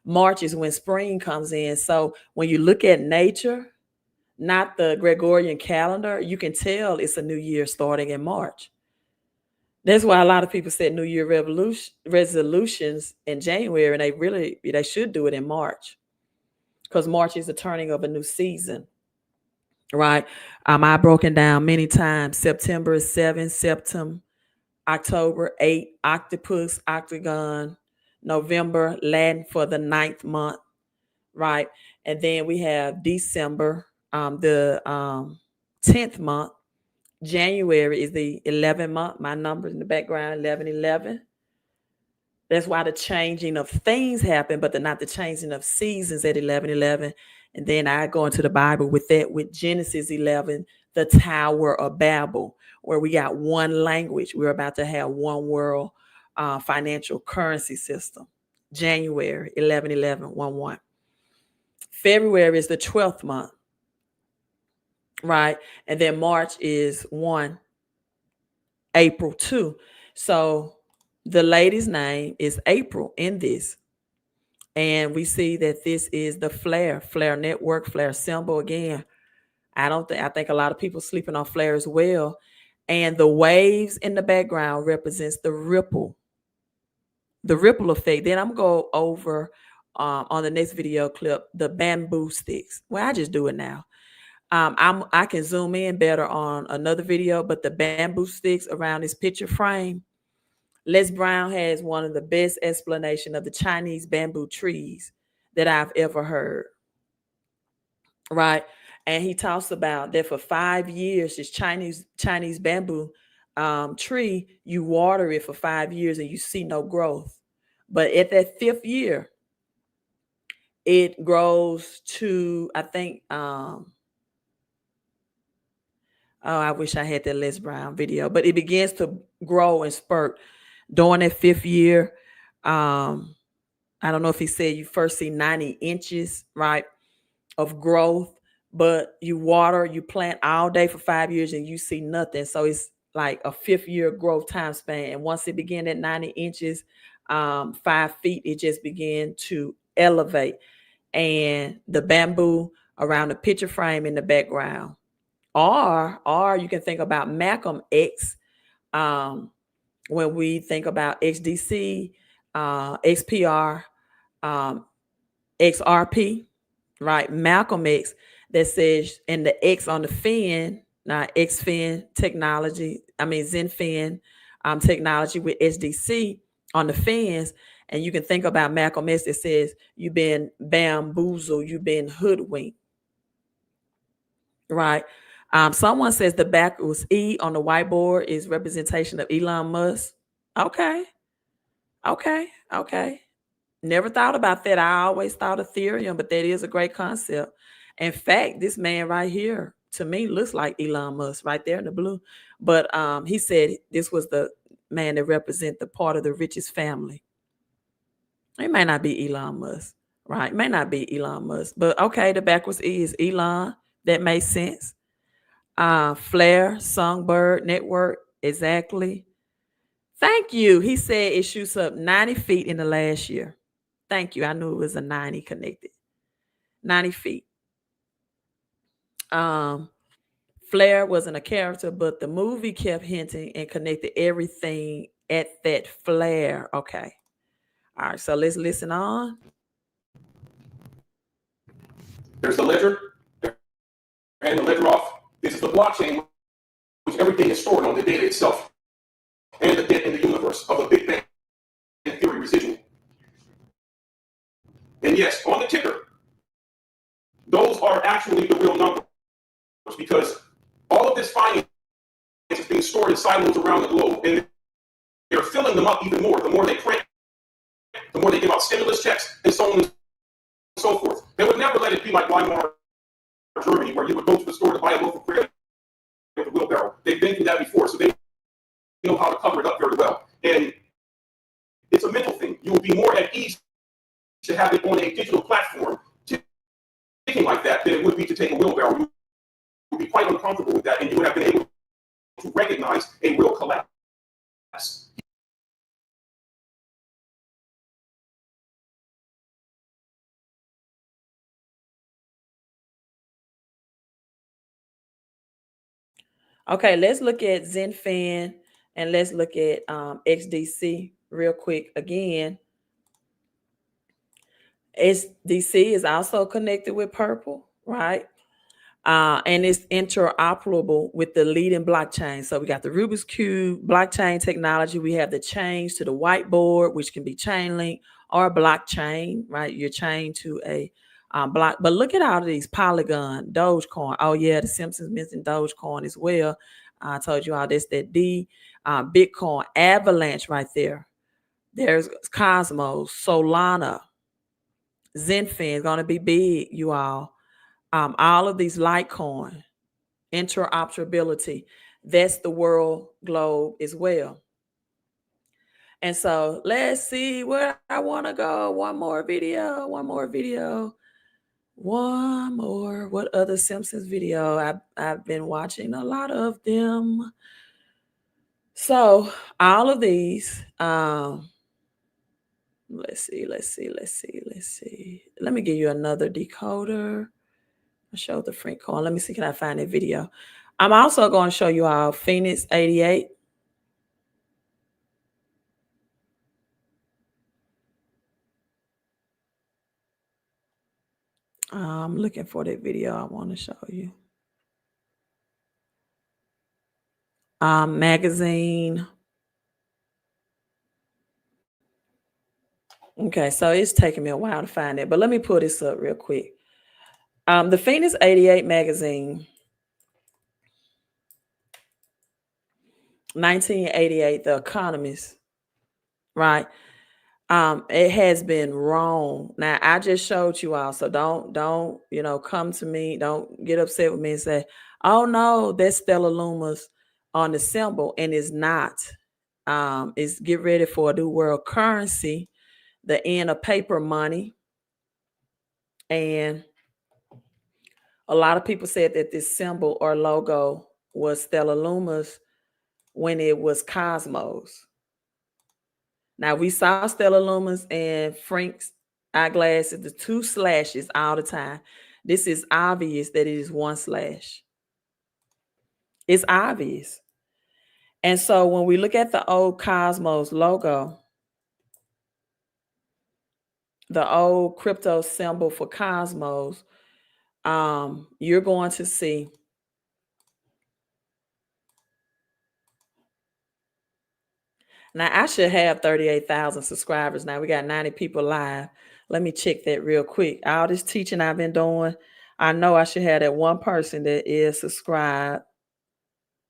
March is when spring comes in. So when you look at nature, not the Gregorian calendar, you can tell it's a new year starting in March. That's why a lot of people set New Year resolutions in January, and they should do it in March, because March is the turning of a new season, right? I've broken down many times. September is 7, September, October 8, octopus, octagon, November, Latin for the 9th month, right? And then we have December, the 10th month. January is the 11th month. My numbers in the background, 1111. That's why the changing of things happen, but not the changing of seasons at 1111. And then I go into the Bible with that, with Genesis 11, the Tower of Babel, where we got one language. We're about to have one world financial currency system. January 11/11/11. February is the 12th month, right? And then March is 1, April 2. So the lady's name is April in this. And we see that this is the flare network, flare symbol. Again, I think a lot of people sleeping on flare as well. And the waves in the background represents the ripple effect. Then I'm going to go over on the next video clip, the bamboo sticks. Well, I just do it now. I can zoom in better on another video, but the bamboo sticks around this picture frame, Les Brown has one of the best explanation of the Chinese bamboo trees that I've ever heard, right? And he talks about that for 5 years, this Chinese bamboo tree, you water it for 5 years and you see no growth. But at that 5th year, it grows to, I think, I wish I had that Les Brown video, but it begins to grow and spurt during that 5th year. I don't know if he said you first see 90 inches, right, of growth, but you water, you plant all day for 5 years and you see nothing. So it's like a 5th year growth time span. And once it began at 90 inches, 5 feet, it just began to elevate. And the bamboo around the picture frame in the background. Or you can think about Malcolm X. When we think about XDC, XPR, XRP, right? Malcolm X, that says, and the X on the fin, XFin technology, Zenfin technology with SDC on the fins. And you can think about Malcolm X that says, you've been bamboozled, you've been hoodwinked, right? Someone says the backwards E on the whiteboard is representation of Elon Musk. Okay. Never thought about that. I always thought Ethereum, but that is a great concept. In fact, this man right here, to me, looks like Elon Musk right there in the blue. But he said this was the man that represent the part of the richest family. It may not be Elon Musk, right? It may not be Elon Musk, but okay, the backwards E is Elon. That makes sense. Flare, Songbird Network, exactly. Thank you. He said it shoots up 90 feet in the last year. Thank you. I knew it was a 90 connected. 90 feet. Flair wasn't a character, but the movie kept hinting and connected everything at that flare. Okay. All right. So let's listen on. There's the ledger and the ledger off. This is the blockchain, which everything is stored on, the data itself, and the debt in the universe of the Big Bang theory residual. And yes, on the ticker, those are actually the real numbers, because all of this finance is being stored in silos around the globe, and they're filling them up even more. The more they print, the more they give out stimulus checks, and so on and so forth. They would never let it be like Weimar, Germany, where you would go to the store to buy a loaf of bread with a wheelbarrow. They've been through that before, so they know how to cover it up very well. And it's a mental thing. You will be more at ease to have it on a digital platform, thinking like that, than it would be to take a wheelbarrow. You would be quite uncomfortable with that, and you would have been able to recognize a real collapse. Okay, let's look at Zenfin and let's look at XDC real quick again. XDC is also connected with Purple, right? And it's interoperable with the leading blockchain. So we got the Rubik's Cube blockchain technology. We have the chains to the whiteboard, which can be chain link or blockchain, right? You're chained to a block. But look at all of these Polygon, Dogecoin. Oh yeah, the Simpsons mentioned Dogecoin as well. I told you all this, that Bitcoin, Avalanche right there. There's Cosmos, Solana, Zenfin is going to be big, you all. All of these Litecoin, interoperability, that's the world globe as well. And so let's see where I want to go. One more video. What other Simpsons video? I've been watching a lot of them. So all of these, let's see. Let me give you another decoder. I showed the Frank coin. Let me see, can I find that video? I'm also going to show you all Phoenix 88. I'm looking for that video I want to show you. Magazine. Okay, so it's taking me a while to find it, but let me pull this up real quick. The Phoenix 88 magazine, 1988, The Economist, right? It has been wrong. Now I just showed you all, so don't come to me, don't get upset with me and say, oh no, that's Stellar Luma's on the symbol, and it's not. It's get ready for a new world currency, the end of paper money. And a lot of people said that this symbol or logo was Stellar Luma's when it was Cosmos. Now we saw Stellar Luma's and Frank's eyeglasses, the two slashes all the time. This is obvious that it is one slash. It's obvious. And so when we look at the old Cosmos logo, the old crypto symbol for Cosmos, you're going to see now I should have 38,000 subscribers. Now we got 90 people live. Let me check that real quick. All this teaching I've been doing, I know I should have that one person that is subscribed.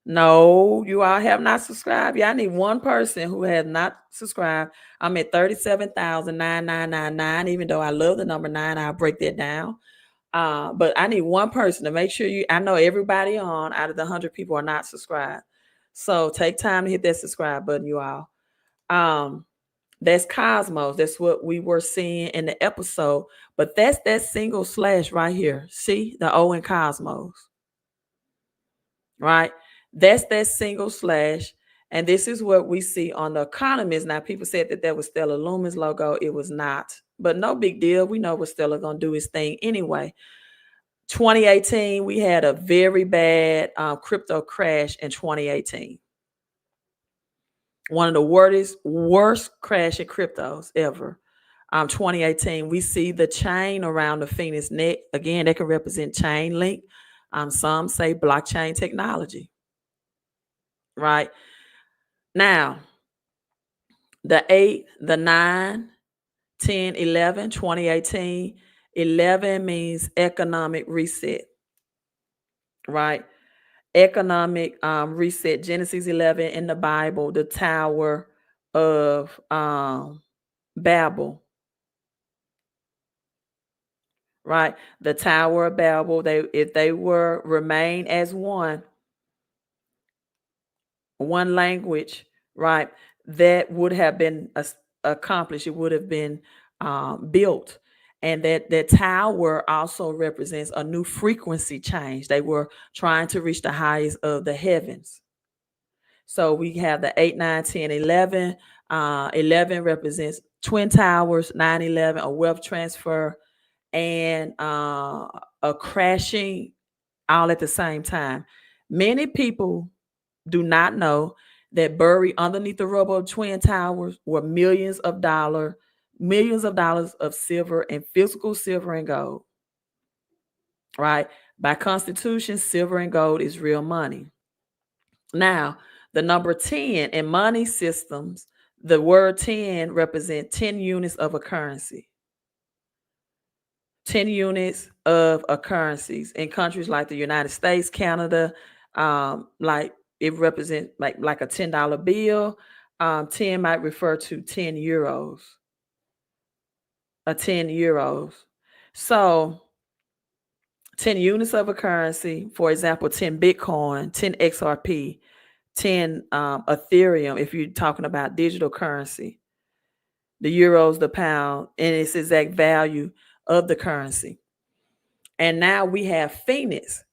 No, you all have not subscribed. Yeah, I need one person who has not subscribed. I'm at 37,999. Even though I love the number 9, I'll break that down. But I need one person to make sure I know everybody on out of the 100 people are not subscribed. So take time to hit that subscribe button, you all. That's Cosmos. That's what we were seeing in the episode. But that's that single slash right here. See the O in Cosmos, right? That's that single slash. And this is what we see on the Economist. Now, people said that was Stellar Lumen's logo. It was not, but no big deal. We know what Stellar going to do his thing anyway. 2018, we had a very bad crypto crash in 2018. One of the worst crash in cryptos ever. 2018, we see the chain around the Phoenix net. Again, that can represent chain link. Some say blockchain technology. Right? Now, the 8, the 9, 10, 11, 2018. 11 means economic reset. Right? Economic reset. Genesis 11 in the Bible, the Tower of Babel. Right? The Tower of Babel, if they were remain as one language, right, that would have been accomplished. It would have been built. And that tower also represents a new frequency change. They were trying to reach the highest of the heavens. So we have the 8, 9, 10, 11. 11 represents twin towers, 9, 11, a wealth transfer, and a crashing all at the same time. Many people do not know that buried underneath the rubble of twin towers were millions of dollars of silver and physical silver and gold. Right? By constitution, silver and gold is real money. Now, the number 10 in money systems, the word 10 represents 10 units of a currency. 10 units of a currencies in countries like the United States, Canada, like it represents like a $10 bill. 10 might refer to 10 euros. 10 euros. So 10 units of a currency, for example, 10 Bitcoin, 10 XRP, 10 Ethereum, if you're talking about digital currency, the euros, the pound, and its exact value of the currency. And now we have Phoenix.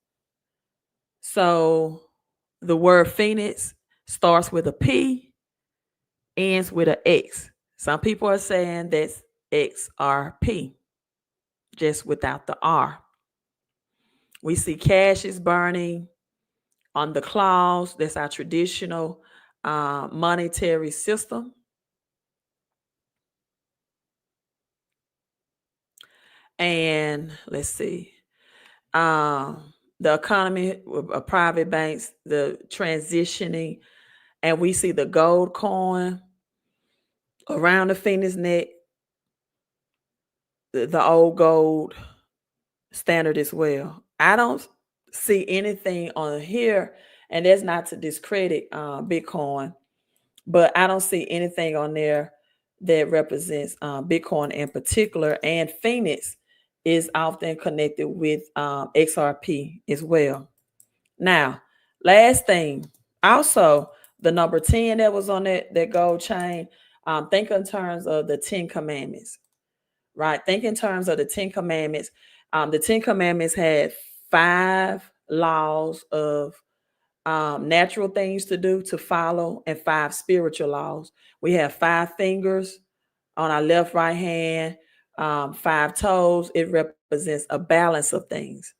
So the word Phoenix starts with a P, ends with an X. Some people are saying that's XRP, just without the R. We see cash is burning on the claws. That's our traditional monetary system. And let's see. The economy, private banks, the transitioning, and we see the gold coin around the Phoenix neck, the old gold standard as well. I don't see anything on here, and that's not to discredit Bitcoin, but I don't see anything on there that represents Bitcoin in particular, and Phoenix is often connected with XRP as well. Now, last thing, also the number 10 that was on that gold chain, think in terms of the 10 commandments, right? Think in terms of the 10 commandments. The 10 commandments had 5 laws of natural things to do, to follow, and 5 spiritual laws. We have 5 fingers on our left, right hand, 5 toes. It represents a balance of things.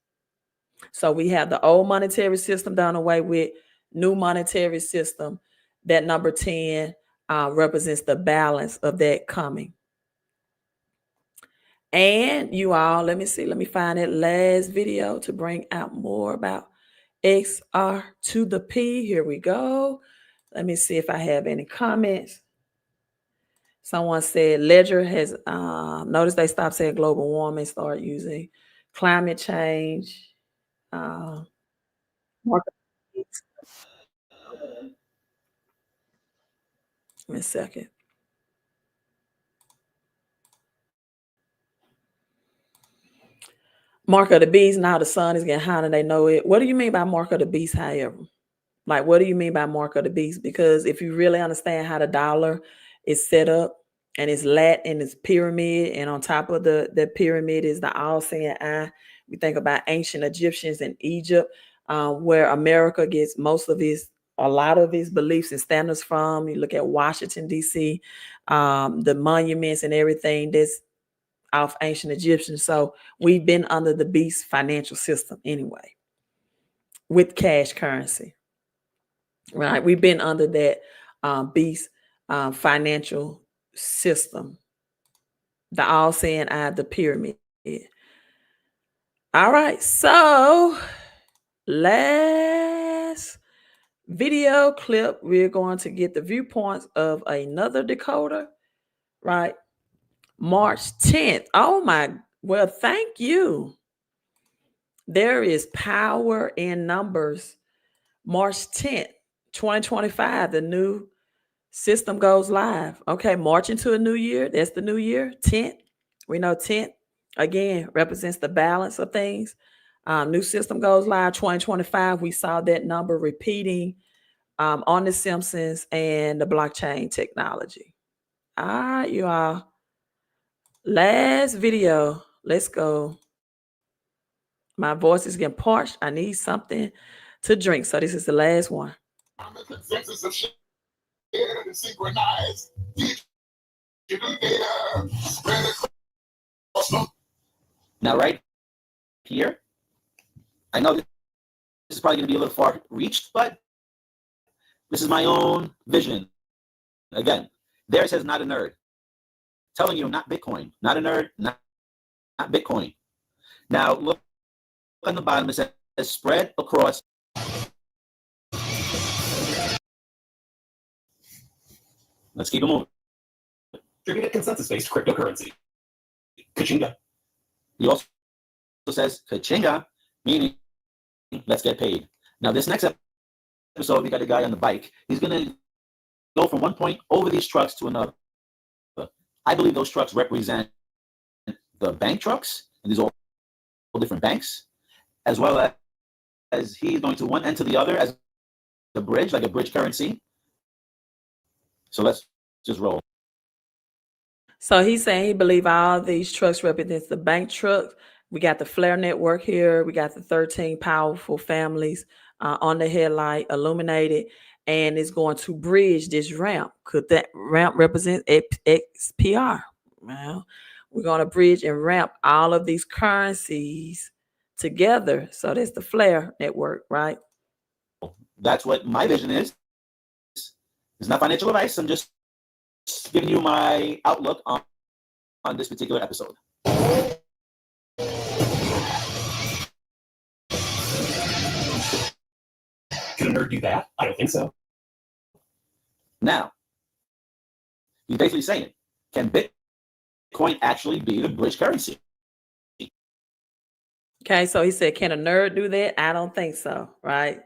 So we have the old monetary system done away with, new monetary system. That number 10 represents the balance of that coming. And you all, let me find that last video to bring out more about XR to the P. Here we go. Let me see if I have any comments. Someone said Ledger has noticed they stopped saying global warming, start using climate change. Give me a second. Mark of the beast. Now the sun is getting hot and they know it. What do you mean by mark of the beast, however? Like, what do you mean by mark of the beast? Because if you really understand how the dollar is set up, and it's lat in its pyramid, and on top of the pyramid is the all-seeing eye. We think about ancient Egyptians in Egypt, where America gets most of its a lot of his beliefs and standards from. You look at Washington, D.C., the monuments and everything that's off ancient Egyptians. So we've been under the beast financial system anyway, with cash currency, right? We've been under that beast financial system, the all-seeing eye, the pyramid. All right, so last video clip, we're going to get the viewpoints of another decoder, right? March 10th. Oh my, well, thank you. There is power in numbers. March 10th, 2025, the new system goes live. Okay, March into a new year. That's the new year, 10th. We know 10th, again, represents the balance of things. New system goes live, 2025. We saw that number repeating on The Simpsons and the blockchain technology. All right, you all. Last video. Let's go. My voice is getting parched. I need something to drink. So this is the last one. I'm a consensus of shared and synchronized digital data spread across the. Now, right here, I know this is probably going to be a little far reached, but this is my own vision. Again, there it says not a nerd. Telling you not Bitcoin, not a nerd, not Bitcoin. Now, look on the bottom, it says spread across. Let's keep it moving. Distributed consensus-based cryptocurrency. Kachinga. He also says Kachinga, meaning let's get paid. Now, this next episode, we got a guy on the bike. He's going to go from one point over these trucks to another. I believe those trucks represent the bank trucks, and these are all different banks, as well as he's going to one end to the other as a bridge, like a bridge currency. So let's just roll. So he's saying he believes all these trucks represents the bank trucks. We got the flare network here. We got the 13 powerful families on the headlight, illuminated, and it's going to bridge this ramp. Could that ramp represent XPR? Well, we're going to bridge and ramp all of these currencies together. So that's the flare network, right? That's what my vision is. It's not financial advice. I'm just giving you my outlook on this particular episode. Can a nerd do that? I don't think so. Now, he's basically saying, can Bitcoin actually be the bridge currency? Okay, so he said, can a nerd do that? I don't think so, right?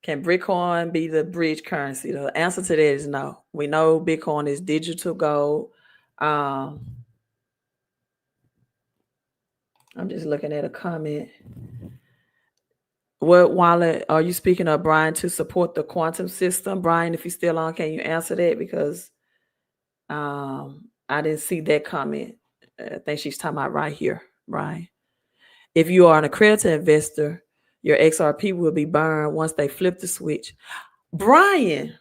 Can Bitcoin be the bridge currency? The answer to that is no. We know Bitcoin is digital gold. I'm just looking at a comment. What wallet are you speaking of, Brian, to support the quantum system? Brian, if you're still on, can you answer that? Because I didn't see that comment. I think she's talking about right here, Brian. If you are an accredited investor, your XRP will be burned once they flip the switch. Brian,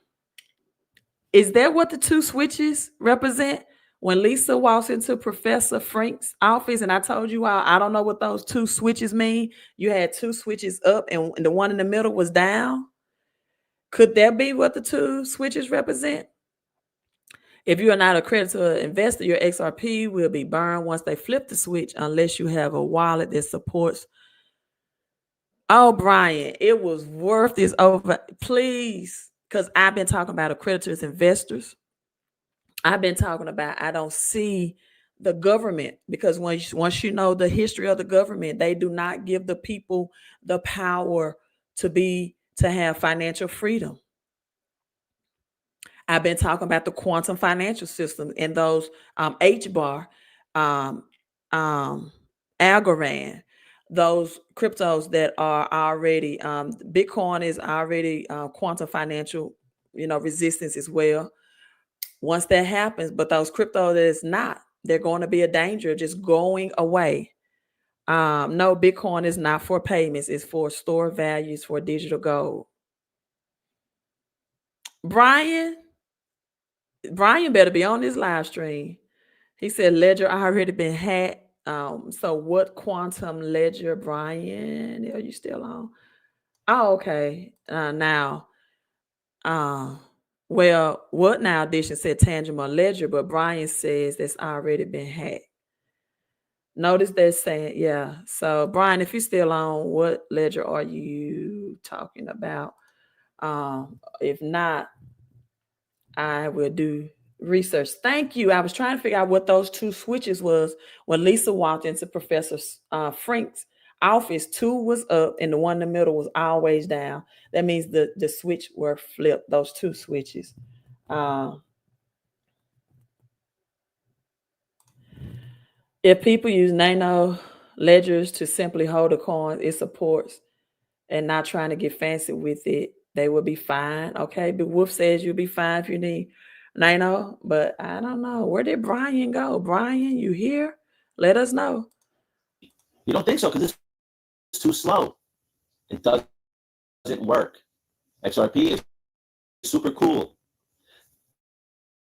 is that what the two switches represent? When Lisa walks into Professor Frank's office, and I told you all, I don't know what those two switches mean. You had two switches up and the one in the middle was down. Could that be what the two switches represent? If you are not accredited investor, your XRP will be burned once they flip the switch unless you have a wallet that supports. Oh, Brian, it was worth this over. Please, because I've been talking about accredited investors. I've been talking about, I don't see the government, because once you know the history of the government, they do not give the people the power to have financial freedom. I've been talking about the quantum financial system and those Hbar, Algorand, those cryptos that are already, Bitcoin is already quantum financial, resistance as well. Once that happens, but those crypto that is not, they're going to be a danger of just going away. No, Bitcoin is not for payments. It's for store values, for digital gold. Brian better be on this live stream. He said ledger already been hacked. So what quantum ledger, Brian? Are you still on? Oh, okay. Now, well, what now edition said tangible ledger, but Brian says that's already been hacked. Notice they're saying, yeah. So Brian, if you're still on, what ledger are you talking about? If not, I will do research. Thank you. I was trying to figure out what those two switches was when Lisa walked into Professor Frank's office. Two was up and the one in the middle was always down. That means the switch were flipped, those two switches. If people use nano ledgers to simply hold a coin it supports and not trying to get fancy with it, they will be fine. Okay, but Wolf says you'll be fine if you need nano, but I don't know. Where did Brian go? Brian, you here? Let us know. You don't think so because it's too slow. It doesn't work. XRP is super cool.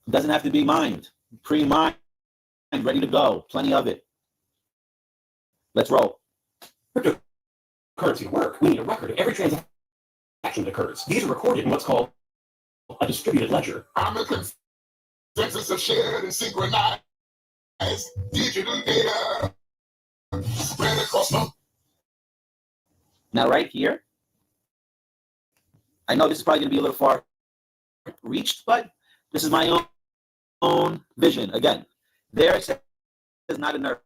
It doesn't have to be mined. Pre-mined, ready to go. Plenty of it. Let's roll. Cryptocurrency work. We need a record of every transaction that occurs. These are recorded in what's called a distributed ledger. I'm a consensus of shared and synchronized digital data spread across the. Now, right here, I know this is probably going to be a little far reached, but this is my own vision. Again, there it says not a nerd.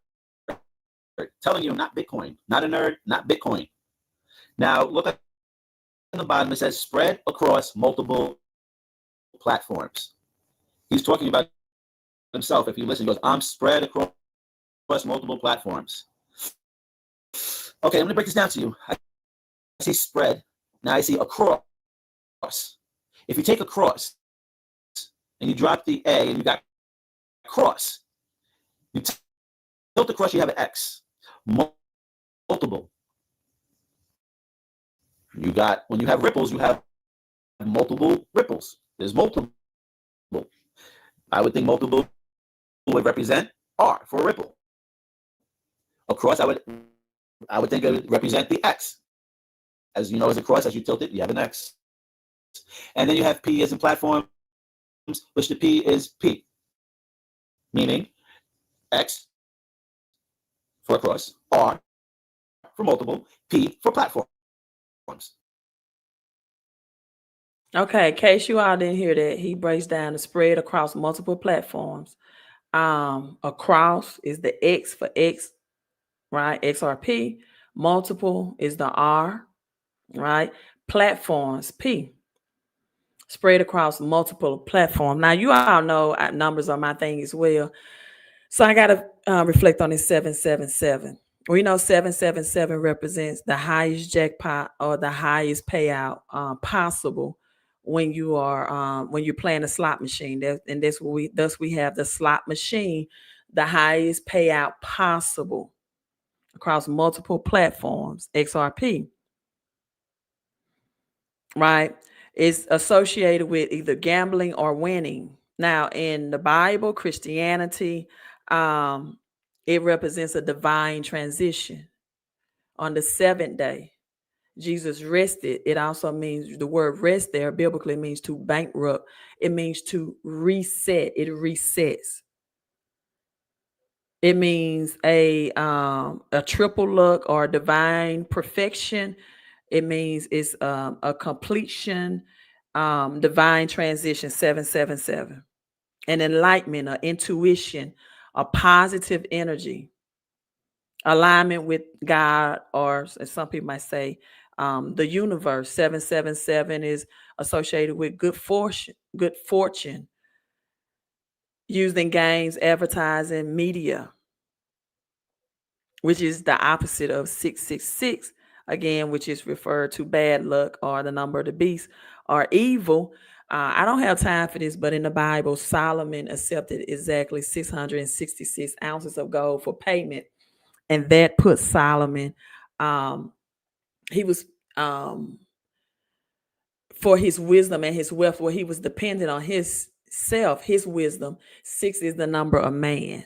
Telling you not Bitcoin, not a nerd, not Bitcoin. Now, look at the bottom. It says spread across multiple platforms. He's talking about himself. If you listen, he goes, I'm spread across multiple platforms. Okay, I'm going to break this down to you. I see spread. Now I see across. If you take across and you drop the A and you got cross, you tilt across, you have an X. Multiple. You got, when you have ripples, you have multiple ripples. There's multiple. I would think multiple would represent R for a ripple. Across, I would think it would represent the X. As you know, as a cross, as you tilt it, you have an X. And then you have P as in platforms, which the P is P. Meaning X for a cross, R for multiple, P for platforms. Okay, in case you all didn't hear that, he breaks down the spread across multiple platforms. Across is the X for X, right? XRP. Multiple is the R, right? Platforms, P. Spread across multiple platforms. Now, you all know numbers are my thing as well. So I got to reflect on this 777. We know 777 represents the highest jackpot or the highest payout possible when you are when you're playing a slot machine. And that's what thus we have the slot machine, the highest payout possible across multiple platforms, XRP. Right? It's associated with either gambling or winning. Now, in the Bible, Christianity, it represents a divine transition. On the seventh day, Jesus rested. It also means the word rest there biblically means to bankrupt. It means to reset. It resets. It means a triple look or divine perfection. It means it's a completion, divine transition, 777. An enlightenment, an intuition, a positive energy, alignment with God, or as some people might say, the universe. 777 is associated with good fortune, used in games, advertising, media, which is the opposite of 666, again, which is referred to bad luck or the number of the beast or evil. I don't have time for this, but in the Bible, Solomon accepted exactly 666 ounces of gold for payment. And that put Solomon, he was for his wisdom and his wealth, where he was dependent on his self, his wisdom. 6 is the number of man.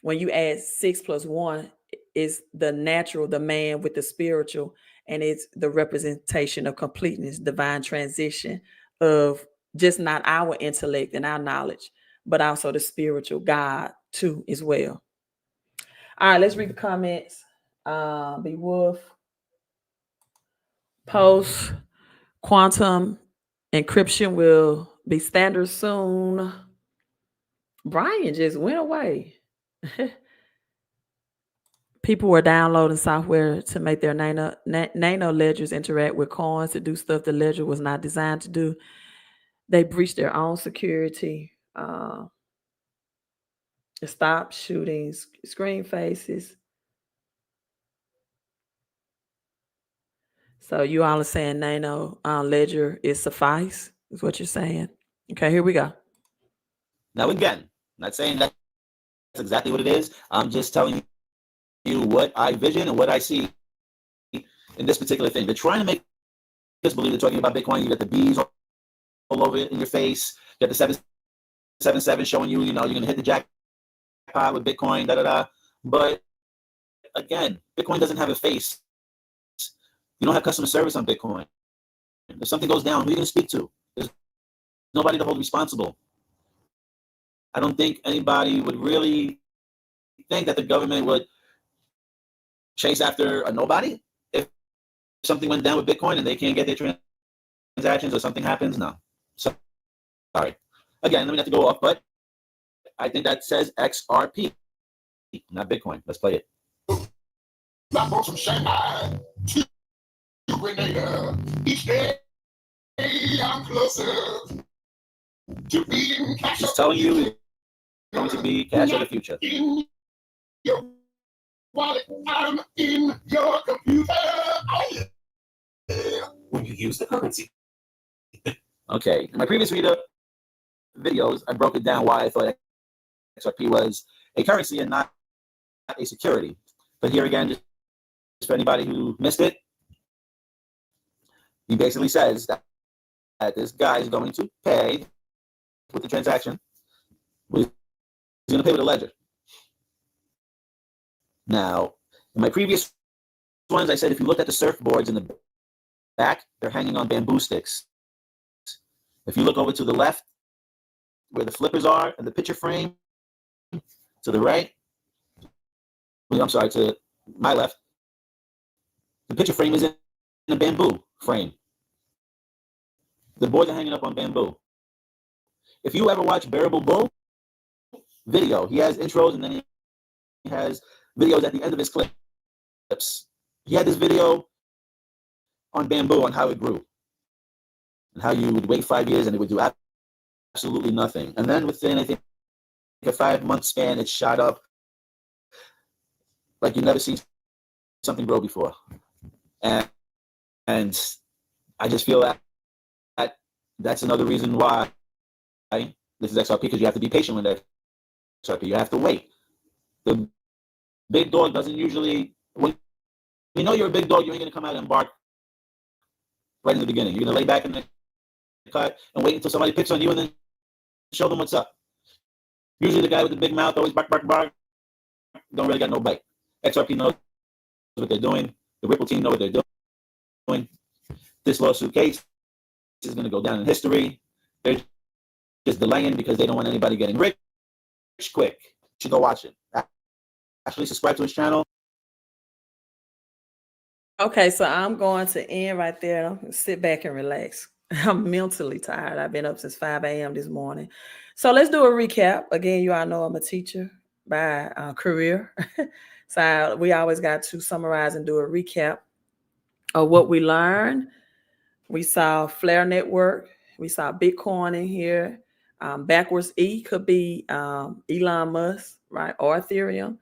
When you add 6 plus 1 is the natural, the man with the spiritual, and it's the representation of completeness, divine transition of just not our intellect and our knowledge, but also the spiritual God too as well. All right, let's read the comments. Be Wolf. Post quantum encryption will be standard soon. Brian just went away. People were downloading software to make their nano ledgers interact with coins to do stuff the ledger was not designed to do. They breached their own security. Stop shooting screen faces. So you all are saying nano ledger is suffice, is what you're saying. Okay, here we go. Now again, not saying that's exactly what it is. I'm just telling you what I vision and what I see in this particular thing. They're trying to make us believe they're talking about Bitcoin. You got the bees all over in your face. You got the 777 showing you, you're going to hit the jackpot with Bitcoin, But again, Bitcoin doesn't have a face. You don't have customer service on Bitcoin. If something goes down, who are you going to speak to? There's nobody to hold responsible. I don't think anybody would really think that the government would chase after a nobody if something went down with Bitcoin and they can't get their transactions or something happens. No. So, sorry. Again, let me have to go off, but I think that says XRP, not Bitcoin. Let's play it. I'm from Shanghai to Grenada. Each day I'm closer to being cash. Just telling you it's going to be cash of the future. In your wallet, I'm in your computer. Oh, yeah. When you use the currency. Okay. In my previous videos, I broke it down why I thought XRP was a currency and not a security. But here again, just for anybody who missed it, he basically says that this guy is going to pay with the transaction. He's going to pay with a ledger. Now, in my previous ones, I said if you look at the surfboards in the back, they're hanging on bamboo sticks. If you look over to the left, where the flippers are and the picture frame, to the right, I'm sorry, to my left, the picture frame is in a bamboo frame. The boards are hanging up on bamboo. If you ever watch Bearable Bull video, he has intros and then he has videos at the end of his clips. He had this video on bamboo on how it grew and how you would wait 5 years and it would do absolutely nothing. And then within, I think, a 5-month span, it shot up like you've never seen something grow before. And I just feel that that's another reason why this is XRP, because you have to be patient with XRP. You have to wait. The big dog doesn't usually, when you know you're a big dog, you ain't going to come out and bark right in the beginning. You're going to lay back in the cut and wait until somebody picks on you and then show them what's up. Usually the guy with the big mouth always bark, bark, bark, don't really got no bite. XRP knows what they're doing. The Ripple team know what they're doing. This lawsuit case is going to go down in history. They're just delaying because they don't want anybody getting rich quick. You should go watch it. Actually, subscribe to his channel. Okay, so I'm going to end right there. Sit back and relax. I'm mentally tired. I've been up since 5 a.m. this morning. So let's do a recap. Again, you all know I'm a teacher by career. So we always got to summarize and do a recap of what we learned. We saw Flare Network. We saw Bitcoin in here. Backwards E could be Elon Musk, right? Or Ethereum.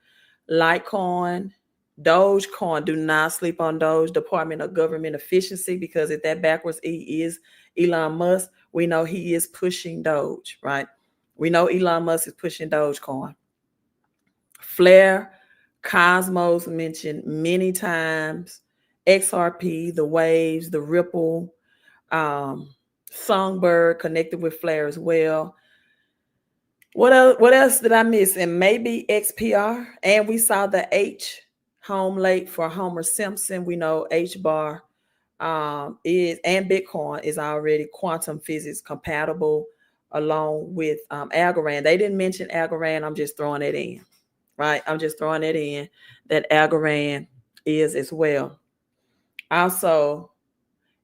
Litecoin. Dogecoin. Do not sleep on Doge. Department of Government Efficiency, because if that backwards E is Elon Musk, we know he is pushing Doge, right? We know Elon Musk is pushing Dogecoin. Flare, Cosmos mentioned many times. XRP, the waves, the Ripple, Songbird connected with Flare as well. What else did I miss? And maybe XPR. And we saw the H home late for Homer Simpson. We know Hbar is, and Bitcoin is already quantum physics compatible along with Algorand. They didn't mention Algorand. I'm just throwing it in, right? I'm just throwing it in that Algorand is as well. Also,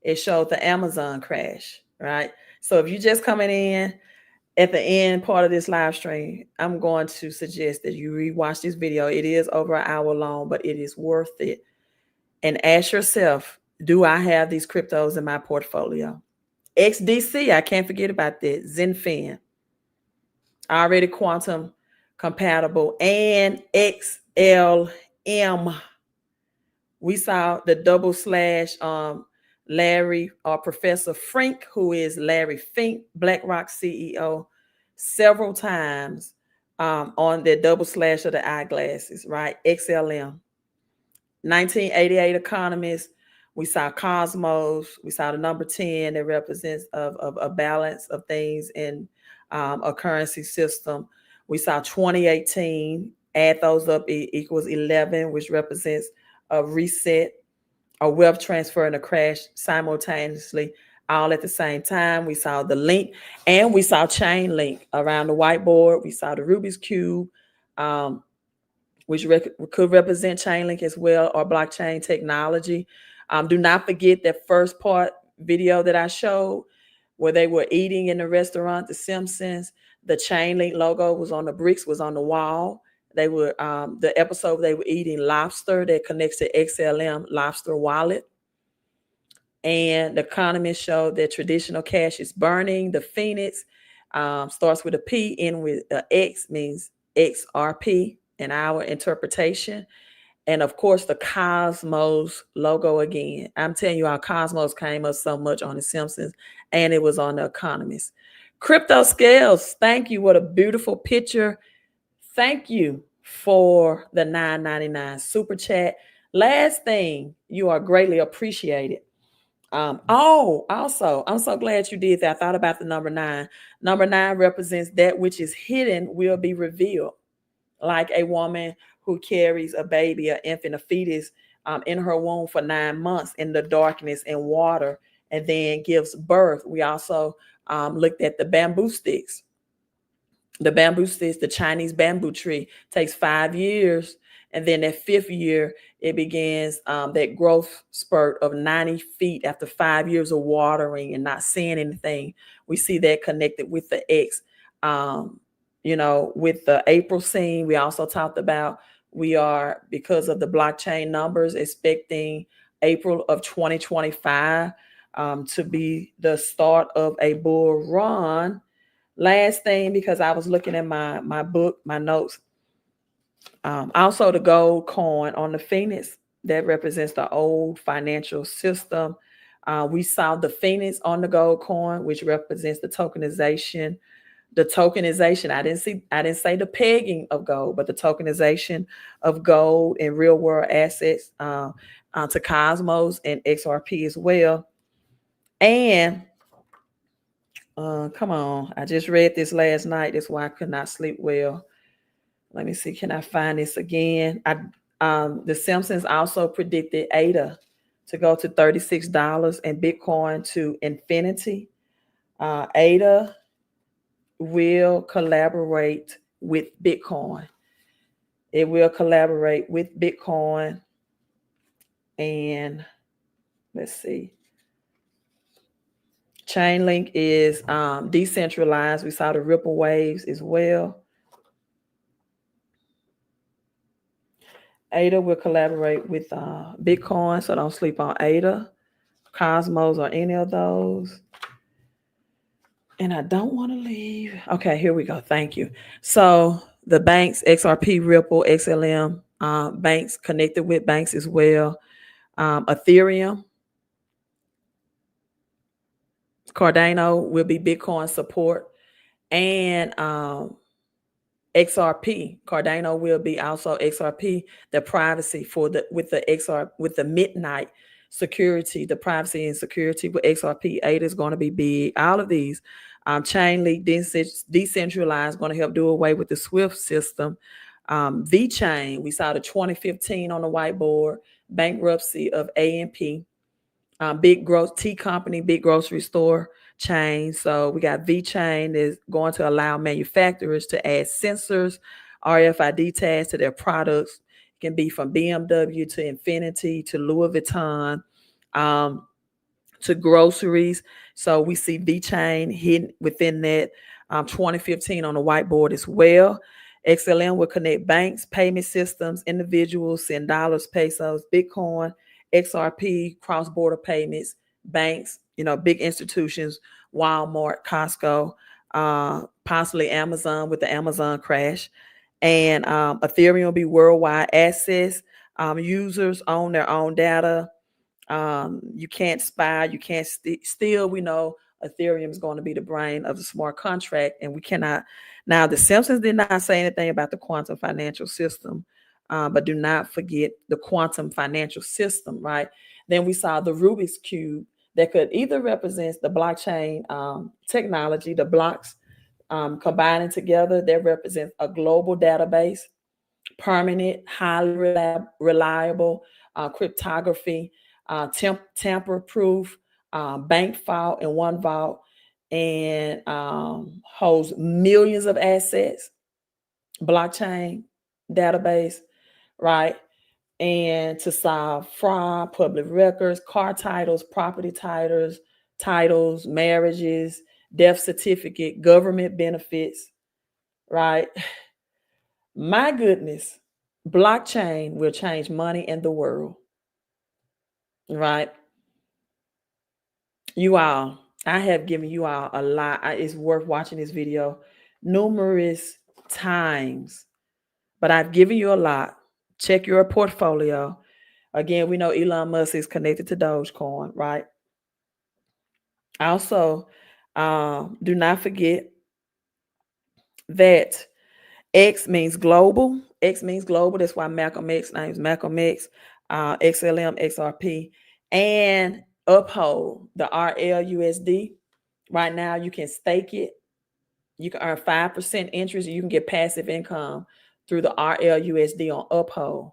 it showed the Amazon crash, right? So if you're just coming in at the end part of this live stream, I'm going to suggest that you rewatch this video. It is over an hour long, but it is worth it. And ask yourself, do I have these cryptos in my portfolio? XDC, I can't forget about that. Zenfin, already quantum compatible. And XLM. We saw the double slash Larry or Professor Frink, who is Larry Fink, BlackRock CEO, several times on the double slash of the eyeglasses, right? XLM. 1988 economist. We saw Cosmos. We saw the number 10 that represents of a balance of things in a currency system. We saw 2018. Add those up, it equals 11, which represents a reset, a wealth transfer, and a crash simultaneously, all at the same time. We saw the link, and we saw chain link around the whiteboard. We saw the Rubik's Cube, which could represent chain link as well, or blockchain technology. Do not forget that first part video that I showed where they were eating in the restaurant, The Simpsons. The chain link logo was on the bricks, was on the wall. They were the episode they were eating lobster that connects to XLM lobster wallet. And the economist showed that traditional cash is burning. The Phoenix starts with a P, end with a X, means XRP in our interpretation. And of course, the Cosmos logo again. I'm telling you, our Cosmos came up so much on The Simpsons, and it was on The Economist. Crypto Scales, thank you. What a beautiful picture. Thank you for the $9.99 super chat. Last thing, you are greatly appreciated. Also, I'm so glad you did that. I thought about the number 9. Number 9 represents that which is hidden will be revealed. Like a woman who carries a baby, an infant, a fetus in her womb for 9 months in the darkness and water, and then gives birth. We also looked at the bamboo sticks. The bamboo sticks, the Chinese bamboo tree, takes 5 years. And then that 5th year, it begins that growth spurt of 90 feet after 5 years of watering and not seeing anything. We see that connected with the X. With the April scene, we also talked about we are, because of the blockchain numbers, expecting April of 2025 to be the start of a bull run. Last thing, because I was looking at my book, my notes, also the gold coin on the Phoenix that represents the old financial system. We saw the Phoenix on the gold coin, which represents the tokenization. The tokenization, I didn't say the pegging of gold, but the tokenization of gold and real world assets to Cosmos and XRP as well. And come on, I just read this last night. That's why I could not sleep well. Let me see, can I find this again? The Simpsons also predicted ADA to go to $36 and Bitcoin to infinity. ADA will collaborate with Bitcoin. It will collaborate with Bitcoin. And let's see. Chainlink is decentralized. We saw the ripple waves as well. ADA will collaborate with Bitcoin, so don't sleep on ADA, Cosmos, or any of those. And I don't want to leave. Okay, here we go. Thank you. So the banks, XRP, Ripple, XLM, banks connected with banks as well. Ethereum, Cardano will be Bitcoin support, and XRP. Cardano will be also XRP, the privacy with the midnight security, the privacy and security with XRP. ADA is going to be big. All of these. Chainlink, Decentralized, going to help do away with the SWIFT system. VeChain, we saw the 2015 on the whiteboard, bankruptcy of A&P. Big tea company, big grocery store chain. So we got VeChain is going to allow manufacturers to add sensors, RFID tags to their products. It can be from BMW to Infinity to Louis Vuitton, to groceries. So we see VeChain hidden within that 2015 on the whiteboard as well. XLM will connect banks, payment systems, individuals, send dollars, pesos, Bitcoin, XRP, cross-border payments, banks, big institutions, Walmart, Costco, possibly Amazon with the Amazon crash. And Ethereum will be worldwide access. Users own their own data. You can't spy, you can't steal. We know Ethereum is going to be the brain of the smart contract, and we cannot. Now, the Simpsons did not say anything about the quantum financial system, but do not forget the quantum financial system, right? Then we saw the Rubik's Cube that could either represent the blockchain technology, the blocks combining together, that represents a global database, permanent, highly reliable cryptography, tamper-proof, bank vault in one vault, and holds millions of assets, blockchain database, right? And to solve fraud, public records, car titles, property titles, marriages, death certificate, government benefits, right? My goodness, blockchain will change money in the world, right? You all, I have given you all a lot. It's worth watching this video numerous times, but I've given you a lot. Check your portfolio. Again, we know Elon Musk is connected to Dogecoin, right? Also, do not forget that X means global. X means global. That's why Malcolm X names Malcolm X, XLM, XRP, and Uphold, the RLUSD. Right now, you can stake it. You can earn 5% interest. You can get passive income through the RLUSD on Uphold.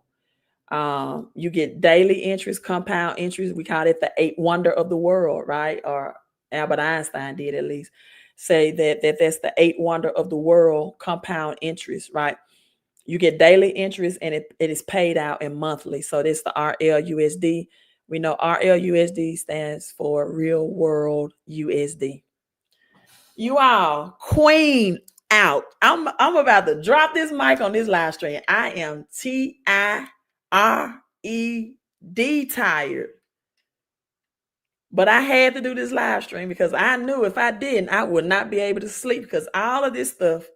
You get daily interest, compound interest. We call it the 8th wonder of the world, right? Or Albert Einstein did at least say that's the 8th wonder of the world, compound interest, right? You get daily interest and it is paid out in monthly. So this is the RLUSD. We know RLUSD stands for real world USD. You all, Queen out. I'm about to drop this mic on this live stream. I am TIRED tired. But I had to do this live stream because I knew if I didn't, I would not be able to sleep because all of this stuff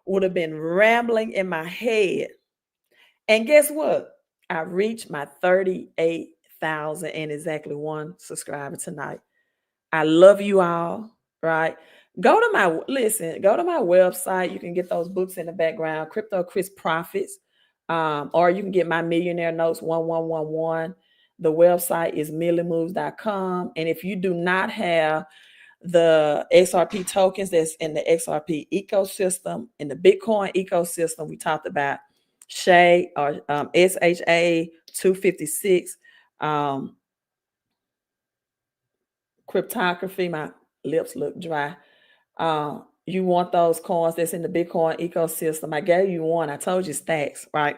would have been rambling in my head. And guess what? I reached my 38,000 and exactly one subscriber tonight. I love you all, right? Go to my website. You can get those books in the background, Crypto Chris Profits, or you can get my Millionaire Notes 1111. The website is millimoves.com. And if you do not have the XRP tokens that's in the XRP ecosystem, in the Bitcoin ecosystem, we talked about SHA or SHA 256, cryptography. My lips look dry. You want those coins that's in the Bitcoin ecosystem. I gave you one. I told you stacks, right?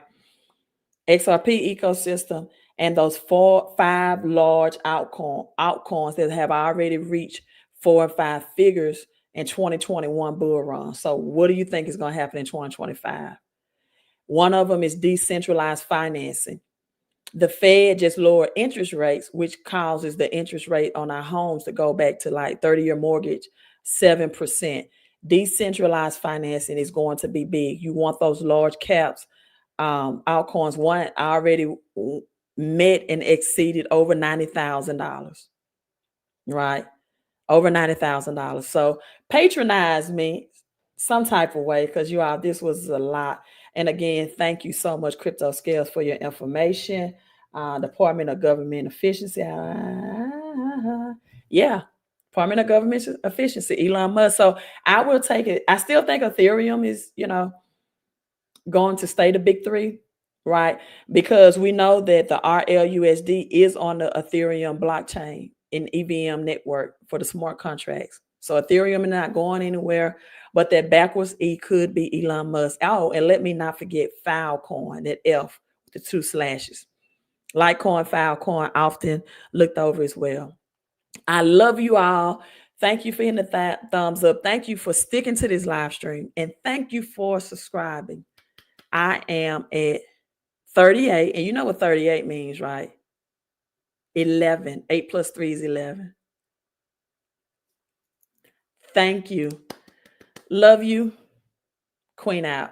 XRP ecosystem and those 5 large altcoins that have already reached 4 and 5 figures in 2021 bull run. So what do you think is going to happen in 2025? One of them is decentralized financing. The Fed just lowered interest rates, which causes the interest rate on our homes to go back to like 30-year mortgage, 7%. Decentralized financing is going to be big. You want those large caps. Altcoins, one already met and exceeded over $90,000, right? Over $90,000. So patronize me some type of way because this was a lot. And again, thank you so much, Crypto Scales, for your information. Department of Government Efficiency. Yeah, Department of Government Efficiency, Elon Musk. So I will take it. I still think Ethereum is, going to stay the big three, right? Because we know that the RLUSD is on the Ethereum blockchain in EVM network for the smart contracts. So Ethereum is not going anywhere, but that backwards E could be Elon Musk. Oh, and let me not forget Filecoin, that F with the 2 slashes. Litecoin, Filecoin, often looked over as well. I love you all. Thank you for hitting the thumbs up. Thank you for sticking to this live stream. And thank you for subscribing. I am at 38. And you know what 38 means, right? 11. 8 plus 3 is 11. Thank you. Love you. Queen out.